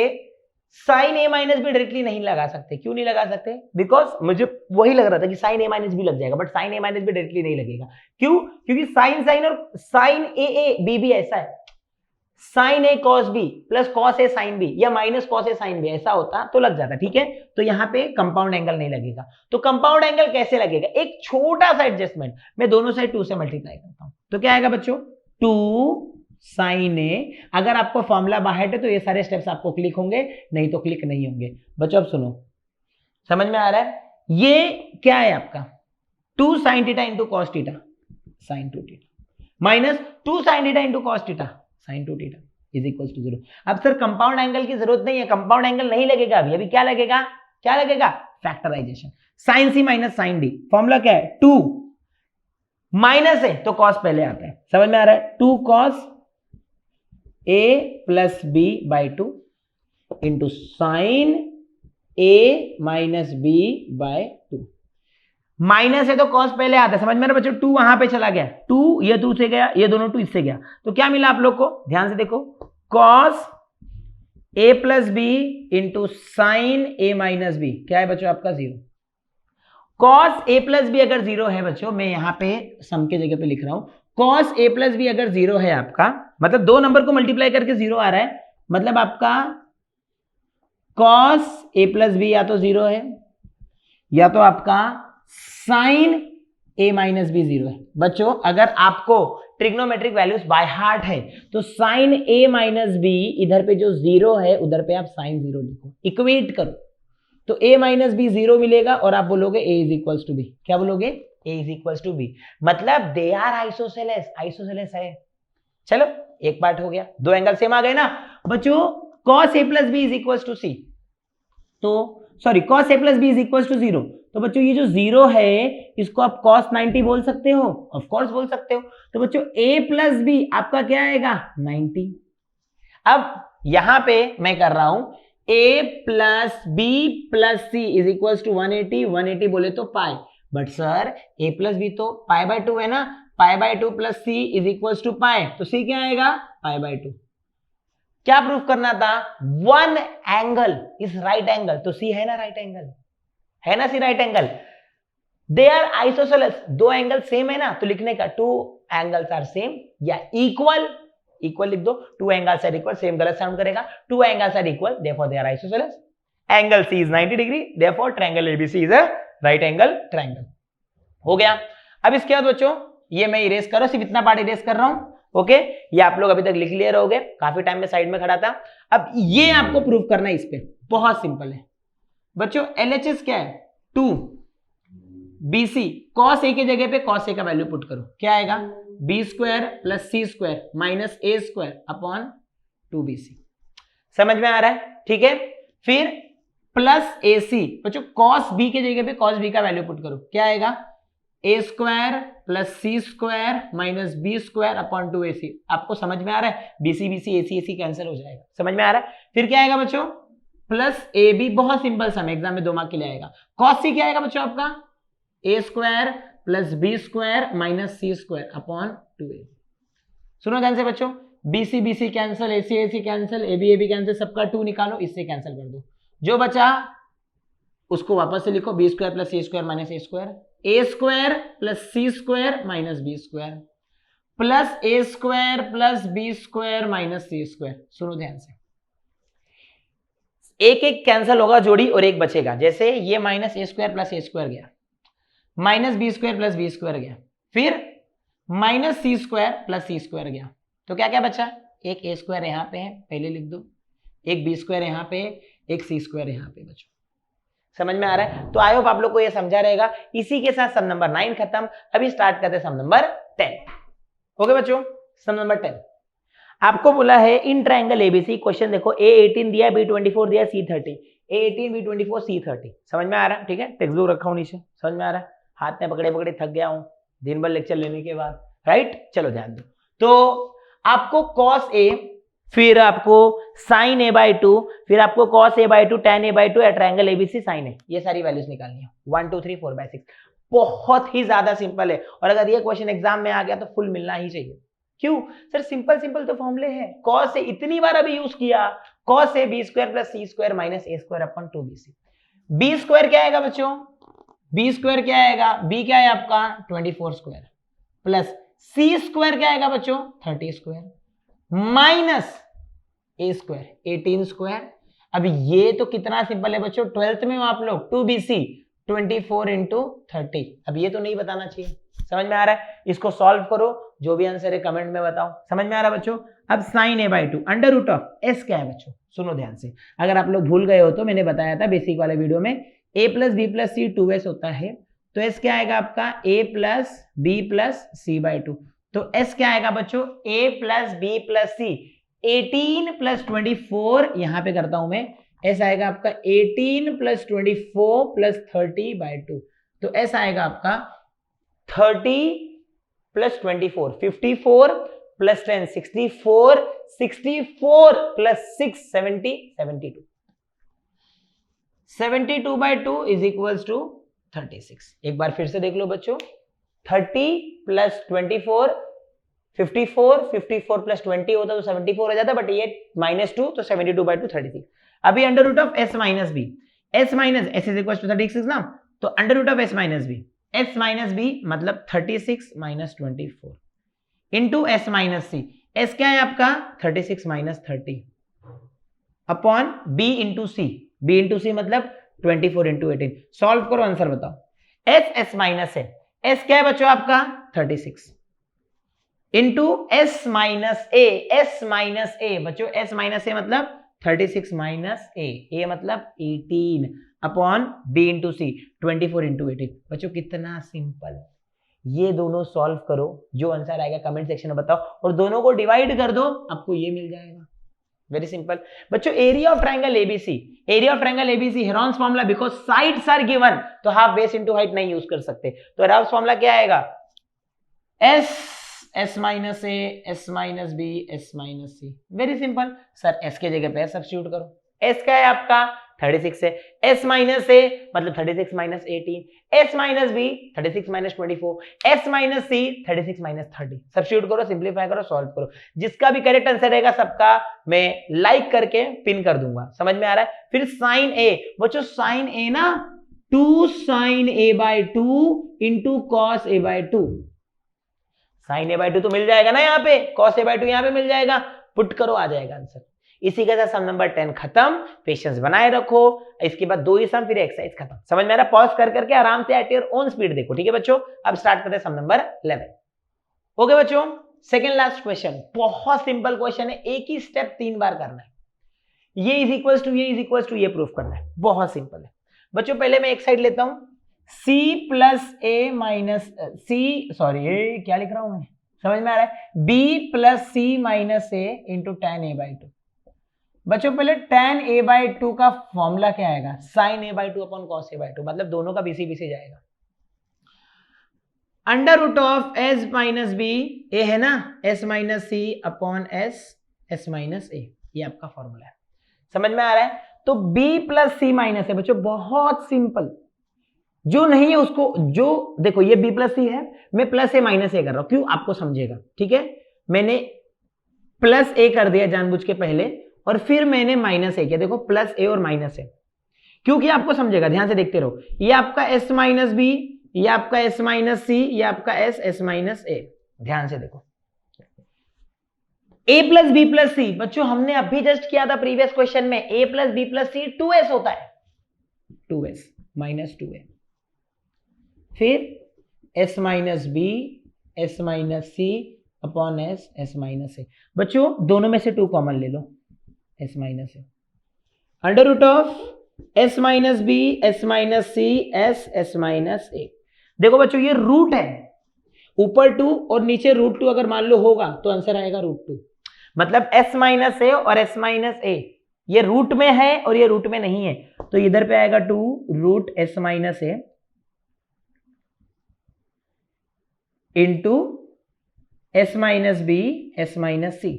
sine a minus b directly नहीं लगा सकते। क्यों नहीं लगा सकते? बिकॉज मुझे वही लग रहा था कि साइन ए माइनस बी लग जाएगा, but sine a minus b directly नहीं लगेगा। क्यों? क्योंकि साइन साइन और साइन ए बी भी ऐसा है, sine A cos b plus cos a sine b या minus cos a sine b, ऐसा होता तो लग जाता। ठीक है, तो यहां पे कंपाउंड एंगल नहीं लगेगा। तो कंपाउंड एंगल कैसे लगेगा? एक छोटा सा एडजस्टमेंट, मैं दोनों साइड 2 से मल्टीप्लाई करता हूं, तो क्या आएगा बच्चों? 2 साइन ए। अगर आपको फॉर्मूला बाहर है तो ये सारे स्टेप्स आपको क्लिक होंगे, नहीं तो क्लिक नहीं होंगे। बच्चों अब सुनो, समझ में आ रहा है? ये क्या है आपका 2 sine theta into cos theta sine 2 theta minus 2 sine theta into cos theta sine 2 theta is equal to 0। अब सर कंपाउंड एंगल की जरूरत नहीं है, कंपाउंड एंगल नहीं लगेगा अभी। अभी क्या लगेगा? क्या लगेगा? फैक्टराइजेशन। साइन सी माइनस साइन डी, फॉर्मूला क्या है? 2 माइनस है तो कॉस पहले आता है, समझ में आ रहा है? 2 cos a plus b by 2 into sine a minus b by 2। Minus है तो कॉस पहले आता है, समझ में आ रहा है बच्चों? 2 वहां पे चला गया, 2 ये 2 से गया, ये दोनों 2 इससे गया, तो क्या मिला आप लोग को? ध्यान से देखो, cos a plus B into sine a minus b, क्या है बच्चों आपका? 0। कॉस ए प्लस बी अगर 0 है बच्चों, मैं यहां पे सम के जगह पे लिख रहा हूं, कॉस ए प्लस बी अगर 0 है आपका, मतलब 2 नंबर को मल्टीप्लाई करके 0 आ रहा है, मतलब आपका कॉस ए प्लस बी या तो 0 है या तो आपका साइन ए माइनस बी 0 है। बच्चों अगर आपको ट्रिग्नोमेट्रिक वैल्यूज बाय हार्ट है तो साइन ए माइनस बी इधर पे जो 0 है उधर पे आप साइन 0 लिखो, इक्वेट करो, तो a माइनस बी 0 मिलेगा और आप बोलोगे a is equals to b. क्या बोलोगे? a is equals to b, मतलब दे आर आइसोसेलेस, आइसोसेलेस है। चलो एक पार्ट हो गया, 2 एंगल सेम आ गए ना बच्चों। cos a plus B is equals to C, तो sorry cos a plus B is equals to 0, तो बच्चों ये जो 0 है इसको आप cos 90 बोल सकते हो, ऑफ कोर्स बोल सकते हो। तो बच्चों a प्लस बी आपका क्या आएगा? 90। अब यहां पे मैं कर रहा हूं a plus B plus C is equals to 180, 180 बोले तो pi, but sir a plus B तो पाई बाय 2 है ना, pi by 2 plus C is equals to pi, तो सी क्या आएगा? Pi by 2। क्या प्रूफ करना था? 1 एंगल इज राइट एंगल, तो सी है ना राइट एंगल, है ना C right angle. They are isosceles, 2 angle same है ना, तो लिखने का 2 एंगल्स आर सेम या इक्वल, इक्वल लिख दो, 2 एंगल्स आर इक्वल, सेम गलत साउंड करेगा, 2 angles are equal therefore they are isosceles. Angle C is 90 degree therefore triangle ABC is a right angle triangle. हो गया। अब इसके बाद बच्चों ये मैं इरेज कर रहा हूं, सिर्फ इतना पार्ट इरेज कर रहा हूं, ओके। ये आप लोग अभी तक लिख लिए रहोगे, काफी टाइम में साइड में खड़ा था। अब ये आपको प्रूव करना है, इस पे बहुत सिंपल है बच्चों। एलएचएस क्या है? 2 बीसी, कॉस ए के जगह पे कॉस ए का वैल्यू पुट करो, क्या आएगा? बी स्क्वायर प्लस सी स्क्वायर माइनस ए स्क्वायर अपॉन 2bc। समझ में आ रहा है? ठीक है। फिर प्लस ए सी, बच्चों कॉस बी के जगह पे कॉस बी का वैल्यू पुट करो, क्या आएगा? A square plus C square minus B square upon 2ac। आपको समझ में आ रहा है? BC BC AC AC cancel हो जाएगा, समझ में आ रहा है? फिर क्या आएगा बच्चों? प्लस ए बी, बहुत सिंपल सम, एग्जाम में 2 मार्क के लिए आएगा। कॉस सी क्या आएगा बच्चों आपका? A square plus B square minus C square upon 2a। सुनो ध्यान से बच्चों, BC BC cancel, AC AC cancel, AB AB cancel, सबका 2 निकालो, इससे कैंसिल कर दो। जो बचा उसको वापस से लिखो, B square plus C square minus A square, A square plus C square minus B square plus A square plus B square minus C square. सुनो ध्यान से, एक एक कैंसिल होगा जोड़ी और एक बचेगा। जैसे ये माइनस ए स्क्वायर प्लस ए स्क्वायर गया, minus B square plus B square गया, फिर माइनस सी स्क्वायर प्लस सी स्क्वायर गया, तो क्या क्या बचा? एक ए स्क्वायर यहां पे है, पहले लिख दो, एक बी स्क्वायर यहां पे, एक सी स्क्वायर यहां पे बचो। समझ में आ रहा है? तो आई होप आप लोग को ये समझा रहेगा। इसी के साथ सम नंबर 9 खत्म। अभी स्टार्ट करते हैं सम नंबर 10। ओके बच्चों, सम नंबर 10 आपको बोला है इन ट्रायंगल एबीसी, क्वेश्चन देखो, A18 दिया, B24 दिया, C30। A18 B24 C30। समझ में आ रहा है? ठीक है, टेक्स्ट बुक रखा हूं नीचे, समझ में आ रहा है? हाथ में पकड़े पकड़े थक गया हूं दिन भर लेक्चर लेने के बाद, राइट? चलो ध्यान दो। तो आपको cos A, फिर आपको sin A/2, फिर आपको cos A/2 tan A/2 at triangle ABC sin A, ये सारी वैल्यूज निकालनी है। 1 2 3 4/6, बहुत ही ज्यादा सिंपल है। और अगर ये क्वेश्चन एग्जाम में आ गया तो फुल मिलना ही चाहिए। क्यों सर? सिंपल सिंपल तो फॉर्मूले हैं। cos A इतनी बार अभी यूज किया, cos A B² + C² - A² upon 2BC। B square क्या आएगा बच्चों? B स्क्वायर क्या आएगा? B क्या है आपका 24² प्लस C² क्या आएगा बच्चों 30² माइनस A² 18²। अब ये तो कितना सिंपल है बच्चों, 12th में हो आप लोग, 2BC 24 × 30। अब ये तो नहीं बताना चाहिए। समझ में आ रहा है? इसको सॉल्व करो, जो भी आंसर है कमेंट में बताओ। समझ में आ रहा है बच्चों? अब sin A/2 √(s) क्या है बच्चों? सुनो ध्यान से, अगर आप लोग भूल गए हो तो मैंने बताया था बेसिक वाले वीडियो में, a + b + c 2s होता है, तो s क्या आएगा आपका a + b + c/2। तो s क्या आएगा बच्चों? a + b + c 18 + 24, यहां पे करता हूं मैं, s आएगा आपका 18 + 24 + 30/2। तो s आएगा आपका 30 + 24 54 + 10 64 64 + 6 70 72। 72/2 = 36। एक बार फिर से देख लो बच्चों, 30 + 24 54 54 + 20 होता तो 74 हो जाता, बट ये -2 तो 72/2 36। अभी √(s - b) s - s = 36 ना, तो √(s - b) s - b मतलब 36 - 24 इंटू s - c। s क्या है आपका 36 - 30 upon b into c। b into c मतलब 24 × 18। सॉल्व करो, आंसर बताओ। s माइनस है, s क्या है बच्चों आपका 36 into s - a। s - a बच्चों, s - a मतलब 36 - a मतलब 18 अपॉन b इंटू c 24 × 18। बच्चों कितना सिंपल। ये दोनों सॉल्व करो, जो आंसर आएगा कमेंट सेक्शन में बताओ, और दोनों को डिवाइड कर दो, आपको ये मिल जाएगा। वेरी सिंपल बच्चों। Area of triangle ABC, area of triangle ABC Heron's formula, because sides are given, तो हाफ बेस इनटू हाइट नहीं यूज कर सकते, तो हेरॉन्स फॉर्मूला क्या आएगा? s s - a s - b s - c। Very simple sir, s के जगह पे सब्स्टिट्यूट करो। s क्या है आपका 36 है, s - a मतलब 36 - 18, s - b 36 - 24, s - c 36 - 30। Substitute करो, सिंपलीफाई करो, सॉल्व करो। जिसका भी करेक्ट आंसर रहेगा सबका मैं लाइक करके पिन कर दूंगा। समझ में आ रहा है? फिर sin a बच्चों, sin a ना 2 sin a/2 into cos a/2। sin a/2 तो मिल जाएगा ना यहाँ पे, cos a/2 यहाँ पे मिल जाएगा, पुट करो, आ जाएगा आंसर। इसी के साथ सम नंबर 10 खत्म। पेशेंस बनाए रखो, इसके बाद 2 ही सम, फिर एक्सरसाइज खत्म। समझ में आ रहा? पॉज कर करके आराम से एट योर ओन स्पीड देखो, ठीक है बच्चों? अब स्टार्ट करते हैं सम नंबर 11। ओके बच्चों, सेकंड लास्ट क्वेश्चन, बहुत सिंपल क्वेश्चन है, एक ही स्टेप 3 बार करना है। ये इज इक्वल टू ये इज इक्वल टू ये प्रूफ करना है, बहुत सिंपल है बच्चों। पहले मैं एक साइड लेता हूं, c + a minus c, sorry क्या लिख रहा हूं मैं, समझ में आ रहा है? b + c - a into tan a/2। बच्चों पहले tan a/2 का फॉर्मूला क्या आएगा? sin a/2 upon cos a/2, मतलब दोनों का बीसी बीसी जाएगा। √(s - b) a है ना, s - c upon s - a, ये आपका फॉर्मूला है। समझ में आ रहा है? तो b + c माइनस है बच्चों, बहुत सिंपल। जो नहीं है उसको, जो देखो ये b + c है, मैं +a - a कर रहा हूं, क्यों? आपको समझेगा, ठीक है? मैंने +a कर दिया जानबूझ के पहले, और फिर मैंने -a किया। देखो +a और -a, क्योंकि आपको समझेगा, ध्यान से देखते रहो। ये आपका s - b, ये आपका s - c, ये आपका s - a। ध्यान से देखो, a + b + c बच्चों हमने अभी जस्ट किया था प्रीवियस क्वेश्चन में, a + b + c 2s होता है, 2s - 2a, फिर s - b s - c upon s - a। बच्चों दोनों में से 2 कॉमन ले लो, s - a, √(s - b s - c s - a। देखो बच्चों ये रूट है, ऊपर 2 और नीचे √2 अगर मान लो होगा तो आंसर आएगा √2। मतलब s - a और s - a ये रूट में है और ये रूट में नहीं है, तो इधर पे आएगा 2 root S minus A into S minus B S minus C.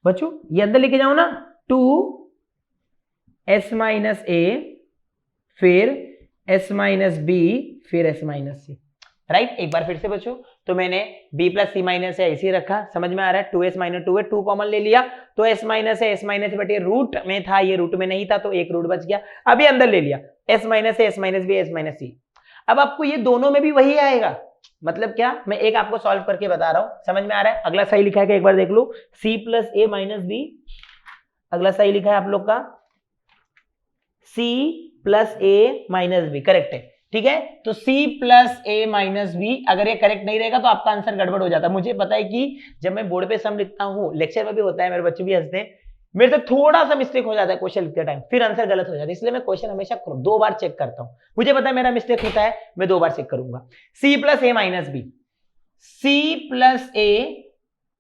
बच्चों ये अंदर लेके जाओ ना, 2 एस माइनस ए फिर एस माइनस बी फिर एस माइनस सी, राइट। एक बार फिर से बच्चों, तो मैंने b प्लस सी माइनस है ऐसे ही रखा, समझ में आ रहा है। 2s माइनस 2 है, 2 कॉमन ले लिया तो s माइनस है, s माइनस बट ये रूट में था, ये रूट में नहीं था तो एक रूट बच गया। अभी अंदर ले लिया s माइनस है, s minus B, s minus C. अब आपको ये दोनों में भी वही आएगा, मतलब क्या, मैं एक आपको सॉल्व करके बता रहा हूं, समझ में आ रहा है। अगला सही लिखा है क्या, एक बार देख लो, c plus a minus B, अगला सही लिखा है आप लोग का c plus a minus B, correct है, ठीक है। तो c plus a minus B, अगर ये करेक्ट नहीं रहेगा तो आपका आंसर गड़बड़ हो जाता है। मुझे पता है कि जब मैं बोर्ड पे सम लिखता हूँ, लेक्चर में भी होता है, मेरे बच्चे भी हंसते हैं, मेरे तो थोड़ा सा मिस्टेक हो जाता है क्वेश्चन लिखते टाइम, फिर आंसर गलत हो जाता है, इसलिए मैं क्वेश्चन हमेशा 2 बार चेक करता हूँ। मुझे पता है मेरा मिस्टेक होता है, मैं 2 बार चेक करूंगा। c plus a minus b, c plus a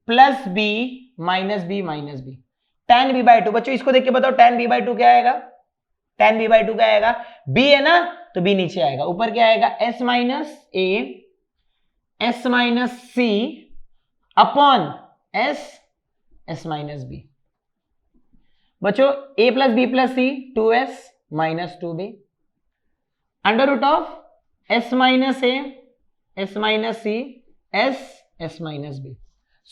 plus b minus b, tan b by 2। बच्चों इसको देख के बताओ tan b बाई 2 क्या आएगा, tan b बाई 2 क्या आएगा, b है ना तो b नीचे आएगा, ऊपर क्या आएगा s माइनस ए s minus c upon s minus b. बच्चों a plus B plus c 2s minus 2b under root of s minus A s minus c s minus b.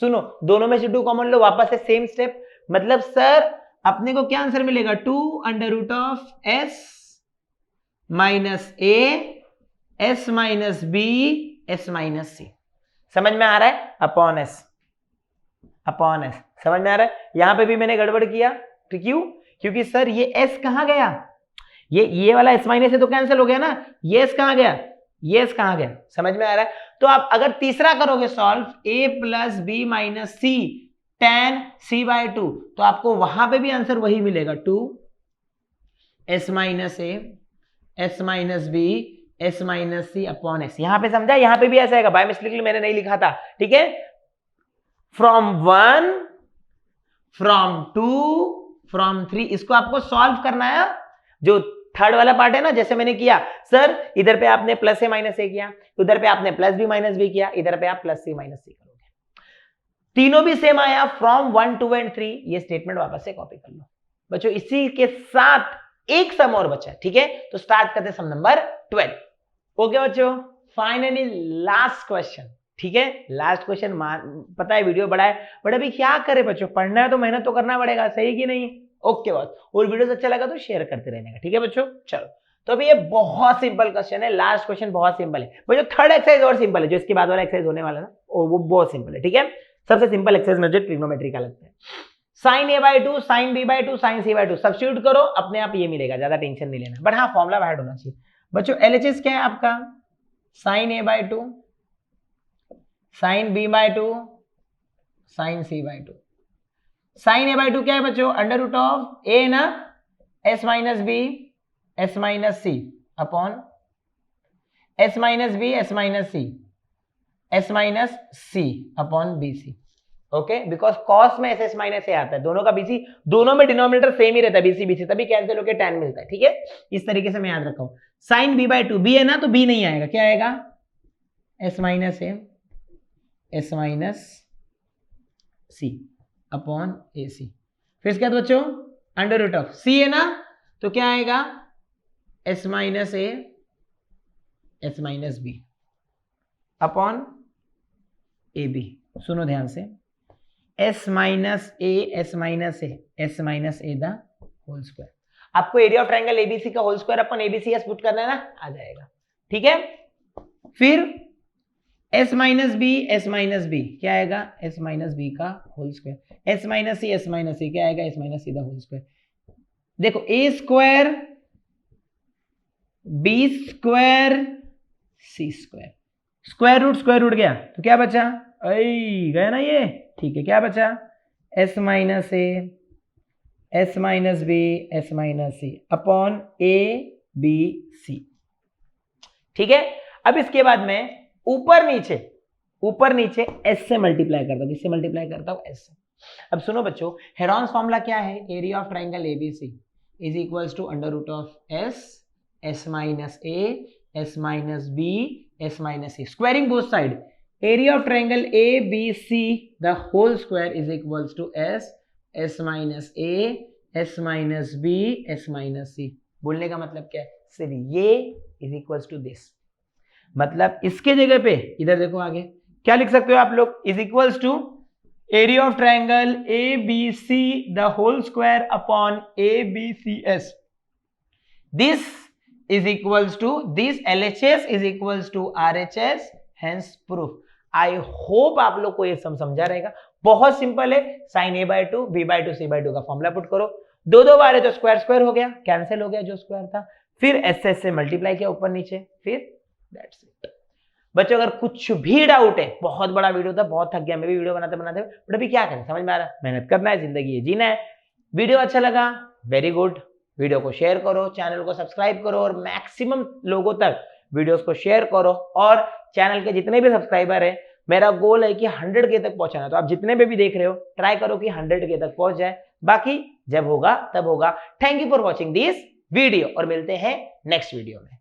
सुनो दोनों में से 2 कॉमन लो, वापस से सेम स्टेप, मतलब sir अपने को क्या आंसर मिलेगा, 2 under root of s minus A s minus B s minus C. समझ में आ रहा है, अपॉन s, समझ में आ रहा है। यहां पे भी मैंने गड़बड़ किया, तो क्यों, क्योंकि सर ये s कहां गया, ये वाला s माइनस है तो कैंसिल हो गया ना, ये s कहां गया, ये s कहां गया, समझ में आ रहा है। तो आप अगर तीसरा करोगे solve, a plus b minus c tan c by 2, तो आपको वहां पे भी आंसर वही मिलेगा, 2 s माइनस ए s minus B s minus c upon s। यहां पे समझा, यहां पे भी ऐसा आएगा, बाय मिस्टेकली मैंने नहीं लिखा था, ठीक है। फ्रॉम 1 फ्रॉम 2 फ्रॉम 3, इसको आपको सॉल्व करना है। जो थर्ड वाला पार्ट है ना, जैसे मैंने किया, सर इधर पे आपने प्लस ए माइनस ए किया, उधर पे आपने प्लस बी माइनस बी किया, इधर पे आप प्लस सी माइनस सी करोगे, तीनों भी सेम आया, फ्रॉम 1 2 एंड 3। ये स्टेटमेंट वापस से कॉपी कर लो बच्चों। इसी के साथ एक सम और बचा है, ठीक है। तो स्टार्ट करते सम नंबर 12। ओके बच्चों, फाइनली लास्ट क्वेश्चन, ठीक है, लास्ट क्वेश्चन। पता है वीडियो बड़ा है, बट अभी क्या करे बच्चों, पढ़ना है तो मेहनत तो करना पड़ेगा, सही कि नहीं। ओके बस, और वीडियो अच्छा लगा तो शेयर करते रहने का, ठीक है बच्चों। चलो, तो अभी ये बहुत सिंपल क्वेश्चन है, लास्ट क्वेश्चन बहुत सिंपल है बच्चों। थर्ड एक्सरसाइज और सिंपल है, जो इसके बाद वाला एक्सरसाइज होने वाला ना, वो बहुत सिंपल है, ठीक है। सबसे सिंपल एक्सरसाइज मुझे ट्रिग्नोमेट्री का लगता है। Sine A by 2 sine b by 2 sine c by 2, substitute करो, अपने आप ये मिलेगा, ज्यादा टेंशन नहीं लेना, बट हाँ फॉर्मुला बाहर होना चाहिए बच्चों। एलएचएस क्या है आपका, sine A by 2 sine b by 2 sine c by 2। Sine A by 2 क्या है बच्चों, अंडर रूट ऑफ ए ना, s minus B S minus c upon s minus B S minus c s minus c upon b c. Okay, because cos में s s minus a आता है, दोनों का BC, दोनों में denominator same ही रहता है, बीसी बीसी, तभी कैंसिल होकर tan मिलता है, ठीक है। इस तरीके से मैं याद रखा हूं। साइन बी बाई 2, बी है ना तो बी नहीं आएगा, क्या आएगा, s minus a s minus c upon a c. फिर इसके बाद बच्चों अंडर रूट ऑफ सी है ना, तो क्या आएगा, s minus a s minus b upon a b. सुनो ध्यान से, s minus a s minus a s minus a the whole square. आपको एरिया ऑफ ट्रायंगल एबीसी का whole square upon ABC s put करना है ना, आ जाएगा, ठीक है। फिर एस माइनस बी क्या आएगा, एस माइनस बी का whole square, s minus c क्या आएगा, s minus c the whole square. देखो a square B square C square, square root गया तो क्या बचा, गया ना ये, ठीक है। क्या बचा, s minus a s minus B S minus c upon a B c, ठीक है। अब इसके बाद में ऊपर नीचे एस से मल्टीप्लाई करता हूं, किससे मल्टीप्लाई करता हूं, एस से। अब सुनो बच्चों, हेरॉन्स फॉर्मूला क्या है, area of triangle ABC is equals to under root of s, s minus a, s minus B, S minus c. Squaring both side. Area of triangle A B C the whole square is equals to s, s minus a, s minus B, S minus c. बोलने का मतलब क्या है? सिर्फ ये is equals to this. मतलब इसके जगह पे इधर देखो आगे क्या लिख सकते हो आप लोग? Is equals to area of triangle A B C the whole square upon a B c s. This is equals to this LHS is equals to RHS, hence proof. I hope आप लोग को ये समझा रहेगा. बहुत simple है. sin a by 2 b by 2 c by 2 का formula put करो. दो बार है तो स्क्वायर स्क्वायर हो गया, कैंसिल हो गया जो स्क्वायर था. फिर एस से मल्टीप्लाई किया ऊपर नीचे, फिर दैट्स इट. बच्चों अगर कुछ भी डाउट है, बहुत बड़ा वीडियो था, बहुत थक गया मैं भी वीडियो बनाते बनाते, बट अभी क्या करें समझ में आ रहा है. मेहनत करना है, जिंदगी ये जीना है. वीडियो अच्छा लगा, वेरी गुड. वीडियो को शेयर करो, चैनल को सब्सक्राइब करो और मैक्सिमम लोगों तक वीडियोस को शेयर करो. और चैनल के जितने भी सब्सक्राइबर है, मेरा गोल है कि 100K तक पहुंचाना. तो आप जितने भी देख रहे हो, ट्राई करो कि 100K तक पहुंच जाए. बाकी जब होगा तब होगा. Thank you for watching this video और मिलते हैं नेक्स्ट वीडियो में.